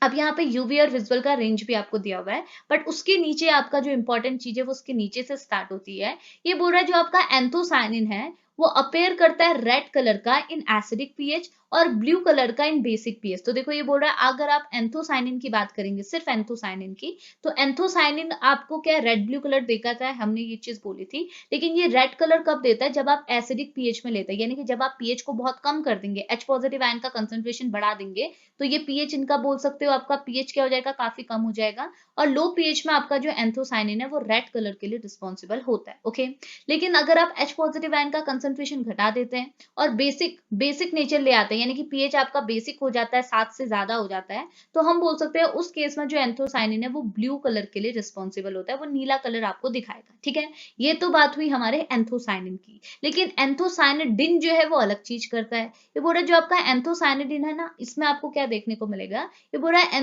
अब यहाँ पे यूवी और विजुअल का रेंज भी आपको दिया हुआ है, बट उसके नीचे आपका जो इंपॉर्टेंट चीज है वो उसके नीचे से स्टार्ट होती है। ये बोल रहा है जो आपका एंथोसाइनिन है वो अपेयर करता है रेड कलर का इन एसिडिक पीएच और ब्लू कलर का इन बेसिक पीएच। तो देखो ये बोल रहा है अगर आप एंथोसाइनिन की बात करेंगे, सिर्फ एंथोसाइनिन की, तो एंथोसाइनिन आपको क्या रेड ब्लू कलर देखा है, हमने ये चीज बोली थी। लेकिन ये रेड कलर कब देता है, जब आप एसिडिक पीएच में लेते हैं, यानी कि जब आप पीएच को बहुत कम कर देंगे, H पॉजिटिव आयन का कंसंट्रेशन बढ़ा देंगे, तो ये पीएच इनका बोल सकते हो आपका पीएच क्या हो जाएगा, काफी कम हो जाएगा, और लो पीएच में आपका जो एंथोसाइनिन है वो रेड कलर के लिए रिस्पॉन्सिबल होता है। ओके, लेकिन अगर आप H पॉजिटिव आयन का कंसंट्रेशन घटा देते हैं और बेसिक नेचर ले आते हैं, यानी कि पीएच आपका बेसिक हो जाता है, 7 से ज्यादा हो जाता है, तो हम बोल सकते हैं उस केस में जो एंथोसाइनिन है वो ब्लू कलर के लिए रिस्पॉन्सिबल होता है, वो नीला कलर आपको दिखाएगा। ठीक है, ये तो बात हुई हमारे एंथोसाइनिन की। लेकिन एंथोसाइनिडिन जो है वो अलग चीज करता है। ये बोल रहा है जो आपका एंथोसाइनिडिन है ना, इसमें आपको क्या देखने को मिलेगा, ये बोल रहा है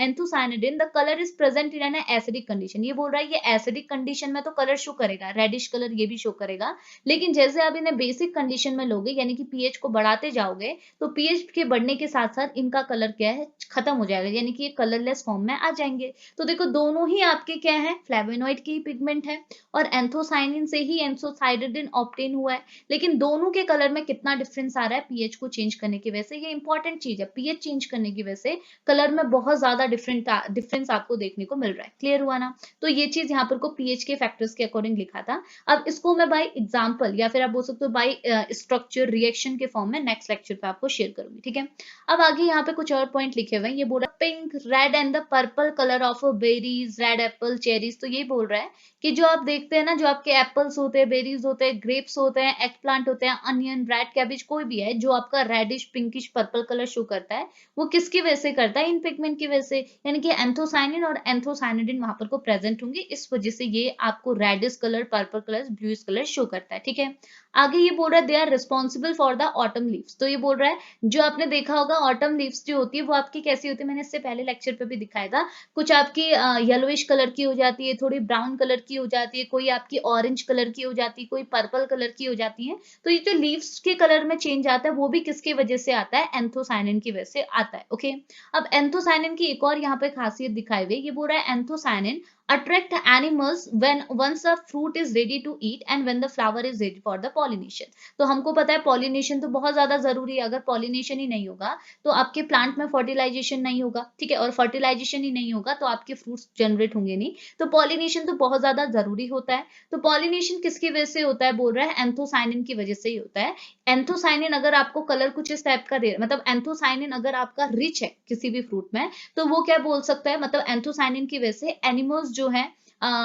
anthocyanidin the colour is present in an acidic condition. ये बोल रहा है ये एसिडिक कंडीशन में तो कलर शो करेगा, रेडिश कलर ये भी शो करेगा, लेकिन जैसे आप इन्हें बेसिक कंडीशन में लोगे, यानी कि पीएच को बढ़ाते जाओगे, तो पीएच के बढ़ने के साथ साथ इनका कलर क्या है, खत्म हो जाएगा, यानी कि ये कलरलेस फॉर्म में आ जाएंगे। तो देखो दोनों ही आपके क्या है, फ्लेवोनॉइड के ही पिगमेंट है, और एंथोसाइनिन से ही एंथोसाइनिडिन ऑब्टेन हुआ है। लेकिन दोनों के कलर में कितना डिफरेंस आ रहा है पीएच को चेंज करने की वजह से, ये इंपॉर्टेंट चीज है, पीएच चेंज करने की वजह से कलर में बहुत ज्यादा डिफरेंस आपको देखने को मिल रहा है। क्लियर हुआ ना, तो ये चीज यहाँ पर को पीएच के फैक्टर्स के अकॉर्डिंग लिखा था। अब इसको मैं बाय एग्जांपल या फिर आप बोल सकते हो बाय स्ट्रक्चर रिएक्शन के फॉर्म में नेक्स्ट लेक्चर पे आपको शेयर करूंगी। ठीक है, अब आगे यहाँ पे कुछ और पॉइंट लिखे हुए हैं। ये बोल रहा है pink red and the purple colour of berries red Apple cherries. तो ये बोल रहा है कि जो आप देखते हैं ना, जो आपके एप्पल्स होते हैं, बेरीज होते हैं, ग्रेप्स होते हैं, एग प्लांट होते हैं, अनियन, रेड कैबेज, कोई भी है जो आपका reddish pinkish purple colour show करता है, वो किसकी वजह से करता है, इन पिगमेंट की वजह से, यानी कि एंथोसाइनिन और एंथोसाइनिडिन वहां पर को प्रेजेंट होंगे, इस वजह से ये आपको reddish colour, purple colour, bluish colour show करता है। ठीक है, आगे ये बोल रहा है they are responsible for the autumn leaves. तो ये बोल रहा है जो आपने देखा होगा ऑटम लीव्स जो होती है वो आपकी कैसी होती है, मैंने इससे पहले लेक्चर पे भी दिखाया था, कुछ आपकी येलोइश कलर की हो जाती है, थोड़ी ब्राउन कलर की हो जाती है, कोई आपकी ऑरेंज कलर की हो जाती है, कोई पर्पल कलर की हो जाती है। तो ये जो लीव्स के कलर में चेंज आता है वो भी किसकी वजह से आता है, एंथोसाइनिन की वजह से आता है। ओके, अब एंथोसाइनिन की एक और यहाँ पे खासियत दिखाई हुई, ये बोल रहा है anthocyanin attract animals when once the fruit is ready to eat and when the flower is ready for the pollination. तो हमको पता है पॉलिनेशन तो बहुत ज्यादा जरूरी है, अगर पॉलिनेशन ही नहीं होगा तो आपके प्लांट में फर्टिलाइजेशन नहीं होगा, ठीक है, और फर्टिलाइजेशन ही नहीं होगा तो आपके फ्रूट्स जनरेट होंगे नहीं। तो पॉलिनेशन तो बहुत ज्यादा जरूरी होता है। तो पॉलिनेशन किसकी वजह से होता है, बोल रहा है एंथोसाइनिन की वजह से ही होता है। एंथोसाइनिन अगर आपको कलर कुछ इस टाइप का दे, मतलब एंथोसाइनिन अगर आपका रिच है किसी भी फ्रूट में, तो वो क्या बोल सकता है, मतलब एंथोसाइनिन की वजह से एनिमल्स जो है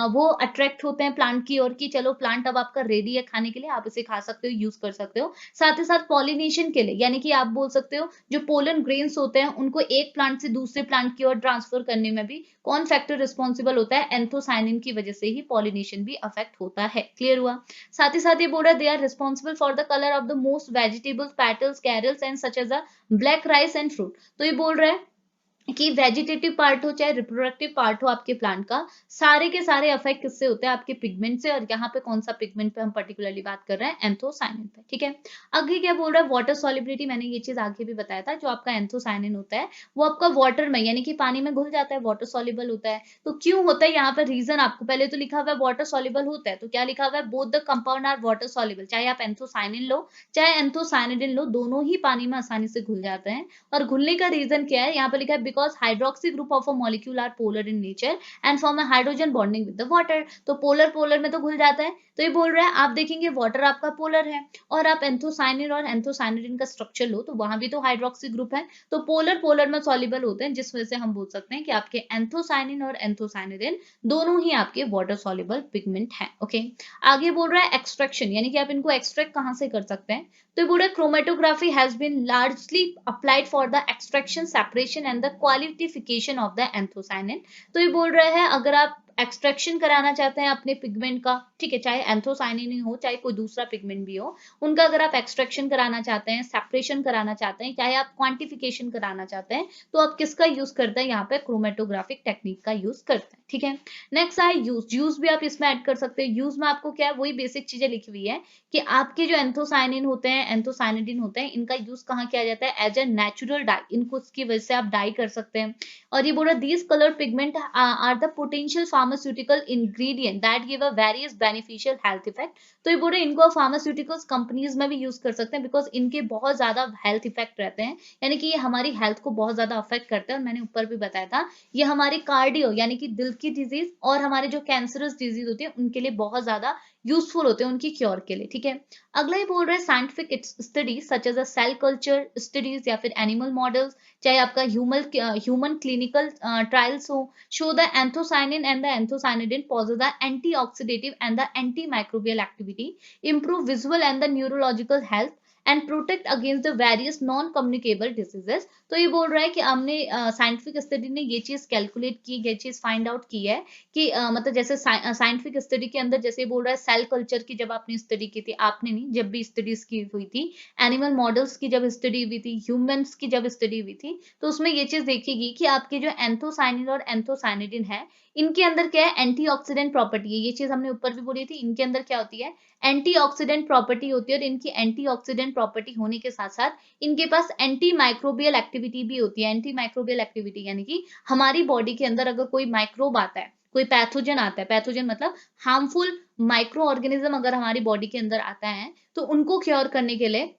वो अट्रैक्ट होते हैं प्लांट की ओर की, चलो प्लांट अब आपका रेडी है खाने के लिए, आप इसे खा सकते हो, यूज कर सकते हो। साथ ही साथ पॉलिनेशन के लिए, यानी कि आप बोल सकते हो जो पोलन ग्रेन्स होते हैं उनको एक प्लांट से दूसरे प्लांट की ओर ट्रांसफर करने में भी कौन फैक्टर रिस्पॉन्सिबल होता है, एंथोसाइनिन की वजह से ही पॉलिनेशन भी अफेक्ट होता है। क्लियर हुआ। साथ ही साथ ये बोल रहा है they are responsible for the colour of the most vegetables, petals, cereals and such as a black rice and fruit. तो ये बोल रहा है कि वेजिटेटिव पार्ट हो चाहे रिप्रोडक्टिव पार्ट हो आपके प्लांट का, सारे के सारे अफेक्ट किससे होते हैं, आपके पिगमेंट से। और यहाँ पे कौन सा पिगमेंट पे हम पर्टिकुलरली बात कर रहे हैं, एंथोसाइनिन पे, ठीक है। आगे क्या बोल रहा है, वाटर सॉल्युबिलिटी, मैंने ये चीज आगे भी बताया था, जो आपका एंथोसाइनिन होता है वो आपका वाटर में यानी कि पानी में घुल जाता है, वाटर सॉल्युबल होता है। तो क्यों होता है, यहाँ पे रीजन आपको पहले तो लिखा हुआ है वाटर सॉल्युबल होता है, तो क्या लिखा हुआ है, both the compound are water soluble, चाहे आप एंथोसाइनिन लो चाहे एंथोसाइनिडिन लो, दोनों ही पानी में आसानी से घुल जाते हैं। और घुलने का रीजन क्या है, यहाँ पे लिखा है because hydroxy group of a molecule are polar in nature and form a hydrogen bonding with the water. तो पोलर पोलर में तो घुल जाता है। तो ये बोल रहा है आप देखेंगे वाटर आपका पोलर है, और आप एंथोसाइनिन और एंथोसाइनिडिन का स्ट्रक्चर लो तो वहां भी तो हाइड्रोक्सी ग्रुप है, तो पोलर पोलर में सॉल्युबल होते हैं, जिस वजह से हम बोल सकते हैं कि आपके एंथोसाइनिन और एंथोसाइनिडिन दोनों ही आपके वाटर सॉल्युबल पिगमेंट हैं। ओके। आगे बोल रहा है एक्सट्रैक्शन, यानी कि आप इनको एक्सट्रैक्ट कहां से कर सकते हैं। तो ये बोल रहा है chromatography has been largely applied for the extraction, separation and the qualification of the anthocyanin. तो ये बोल रहा है अगर आप एक्सट्रैक्शन कराना चाहते हैं अपने पिगमेंट का, ठीक है, चाहे एंथोसाइनिन ही हो चाहे कोई दूसरा पिगमेंट भी हो, उनका अगर आप एक्सट्रैक्शन कराना चाहते हैं, सेपरेशन कराना चाहते हैं, चाहे आप क्वांटिफिकेशन कराना चाहते हैं, तो आप किसका यूज करते हैं, यहाँ पे क्रोमेटोग्राफिक टेक्निक का यूज करते हैं, ठीक है। नेक्स्ट है यूज। यूज भी आप इसमें ऐड कर सकते हैं। यूज में आपको क्या है, वही बेसिक चीजें लिखी हुई है कि आपके जो एंथोसाइनिन होते हैं, एंथोसाइनिडिन होते हैं, इनका यूज कहाँ किया जाता है, एज ए नेचुरल डाई, इनको इसकी वजह से आप डाई कर सकते हैं। और ये बोल रहा है these colour pigment are the potential pharmaceutical ingredient that give a various beneficial health effect. तो ये बोल रहे हैं इनको फार्मास्यूटिकल्स कंपनीज में भी यूज कर सकते हैं, बिकॉज इनके बहुत ज्यादा हेल्थ इफेक्ट रहते हैं, यानी कि ये हमारी हेल्थ को बहुत ज्यादा अफेक्ट करते हैं। और मैंने ऊपर भी बताया था ये हमारी कार्डियो यानी कि दिल की डिजीज और हमारे जो कैंसरस डिजीज होती है उनके लिए बहुत ज्यादा यूजफुल होते हैं, उनकी क्योर के लिए, ठीक है। अगला ये बोल रहे हैं scientific studies such as a cell culture studies या फिर एनिमल मॉडल्स, चाहे आपका ह्यूमन क्लिनिकल ट्रायल्स हो, show the anthocyanin and the anthocyanidin possess the antioxidative and the antimicrobial activity, improve visual and the neurological health and protect against the various non-communicable diseases। तो ये बोल रहा है कि हमने साइंटिफिक स्टडी ने ये चीज कैलकुलेट की, ये चीज फाइंड आउट की है कि मतलब जैसे साइंटिफिक स्टडी के अंदर जैसे बोल रहा है सेल कल्चर की जब आपने स्टडी की थी, आपने नहीं, जब भी स्टडीज की हुई थी, एनिमल मॉडल्स की जब स्टडी हुई थी, ह्यूमंस की जब स्टडी हुई थी, तो उसमें ये चीज देखेगी कि आपके जो एंथोसाइनिन और एंथोसाइनिडिन है इनके अंदर क्या है, एंटीऑक्सीडेंट प्रॉपर्टी है। ये चीज हमने ऊपर भी बोली थी, इनके अंदर क्या होती है, एंटीऑक्सीडेंट प्रॉपर्टी होती है। और इनकी एंटीऑक्सीडेंट प्रॉपर्टी होने के साथ साथ इनके पास एंटी माइक्रोबियल एक्टिविटी भी होती है। एंटी माइक्रोबियल एक्टिविटी यानी कि हमारी बॉडी के अंदर अगर कोई माइक्रोब आता है, कोई पैथोजन आता है, पैथोजन मतलब हार्मफुल माइक्रो ऑर्गेनिज्म अगर हमारी बॉडी के अंदर आता है, तो उनको क्योर करने के लिए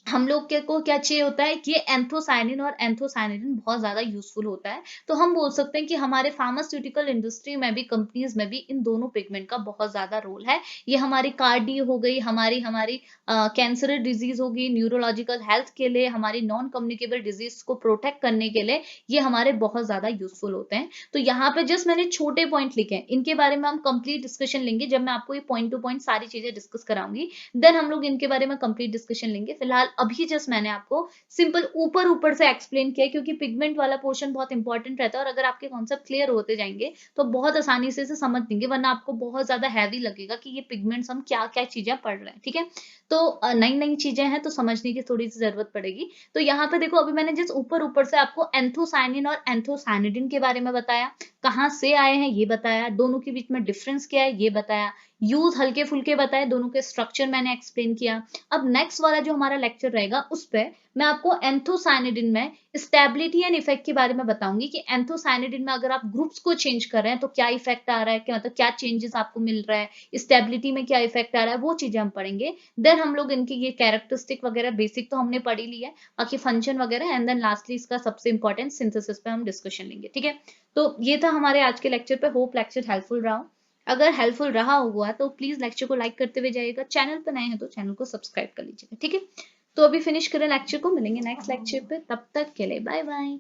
हम लोग के को क्या चाहिए होता है कि ये एंथोसाइनिन और एंथोसाइनिडिन बहुत ज्यादा यूजफुल होता है। तो हम बोल सकते हैं कि हमारे फार्मास्यूटिकल इंडस्ट्री में भी, कंपनीज में भी इन दोनों पिगमेंट का बहुत ज्यादा रोल है। ये हमारी कार्डियो हो गई, हमारी हमारी कैंसर डिजीज होगी, न्यूरोलॉजिकल हेल्थ के लिए, हमारी नॉन कम्युनिकेबल डिजीज को प्रोटेक्ट करने के लिए ये हमारे बहुत ज्यादा यूजफुल होते हैं। तो यहाँ पे जस्ट मैंने छोटे पॉइंट लिखे हैं, इनके बारे में हम कंप्लीट डिस्कशन लेंगे जब मैं आपको ये पॉइंट टू पॉइंट सारी चीजें डिस्कस कराऊंगी, देन हम लोग इनके बारे में कंप्लीट डिस्कशन लेंगे। फिलहाल अभी जस्ट मैंने आपको सिंपल ऊपर ऊपर से एक्सप्लेन किया, क्योंकि पिगमेंट वाला पोर्शन बहुत इंपॉर्टेंट रहता है, और अगर आपके कॉन्सेप्ट क्लियर होते जाएंगे तो बहुत आसानी से इसे समझ लेंगे, वरना आपको बहुत ज्यादा हैवी लगेगा कि ये पिगमेंट्स हम क्या क्या चीजें पढ़ रहे हैं, ठीक है। तो नई नई चीजें हैं तो समझने की थोड़ी सी जरूरत पड़ेगी। तो यहाँ पे देखो, अभी मैंने जिस ऊपर ऊपर से आपको एंथोसाइनिन और एंथोसाइनिडिन के बारे में बताया, कहाँ से आए हैं ये बताया, दोनों के बीच में डिफरेंस क्या है ये बताया, यूज हल्के फुल्के बताए, दोनों के स्ट्रक्चर मैंने एक्सप्लेन किया। अब नेक्स्ट वाला जो हमारा लेक्चर रहेगा उस पर मैं आपको एंथोसाइनिडिन में स्टेबिलिटी एंड इफेक्ट के बारे में बताऊंगी कि एंथोसाइनिडिन में अगर आप ग्रुप्स को चेंज कर रहे हैं तो क्या इफेक्ट आ रहा है, क्या मतलब क्या चेंजेस आपको मिल रहा है, स्टेबिलिटी में क्या इफेक्ट आ रहा है, वो चीजें हम पढ़ेंगे। देन हम लोग इनकी ये कैरेक्टरिस्टिक वगैरह बेसिक तो हमने पढ़ ही लिया है, बाकी फंक्शन वगैरह, एंड देन लास्टली इसका सबसे इंपॉर्टेंट सिंथेसिस पे हम डिस्कशन लेंगे, ठीक है। तो ये था हमारे आज के लेक्चर पे। होप लेक्चर हेल्पफुल रहा हो। अगर हेल्पफुल रहा हुआ तो प्लीज लेक्चर को लाइक करते हुए जाइएगा, चैनल पर नए हैं तो चैनल को सब्सक्राइब कर लीजिएगा, ठीक है। तो अभी फिनिश करें लेक्चर को, मिलेंगे नेक्स्ट लेक्चर पे, तब तक के लिए बाय बाय।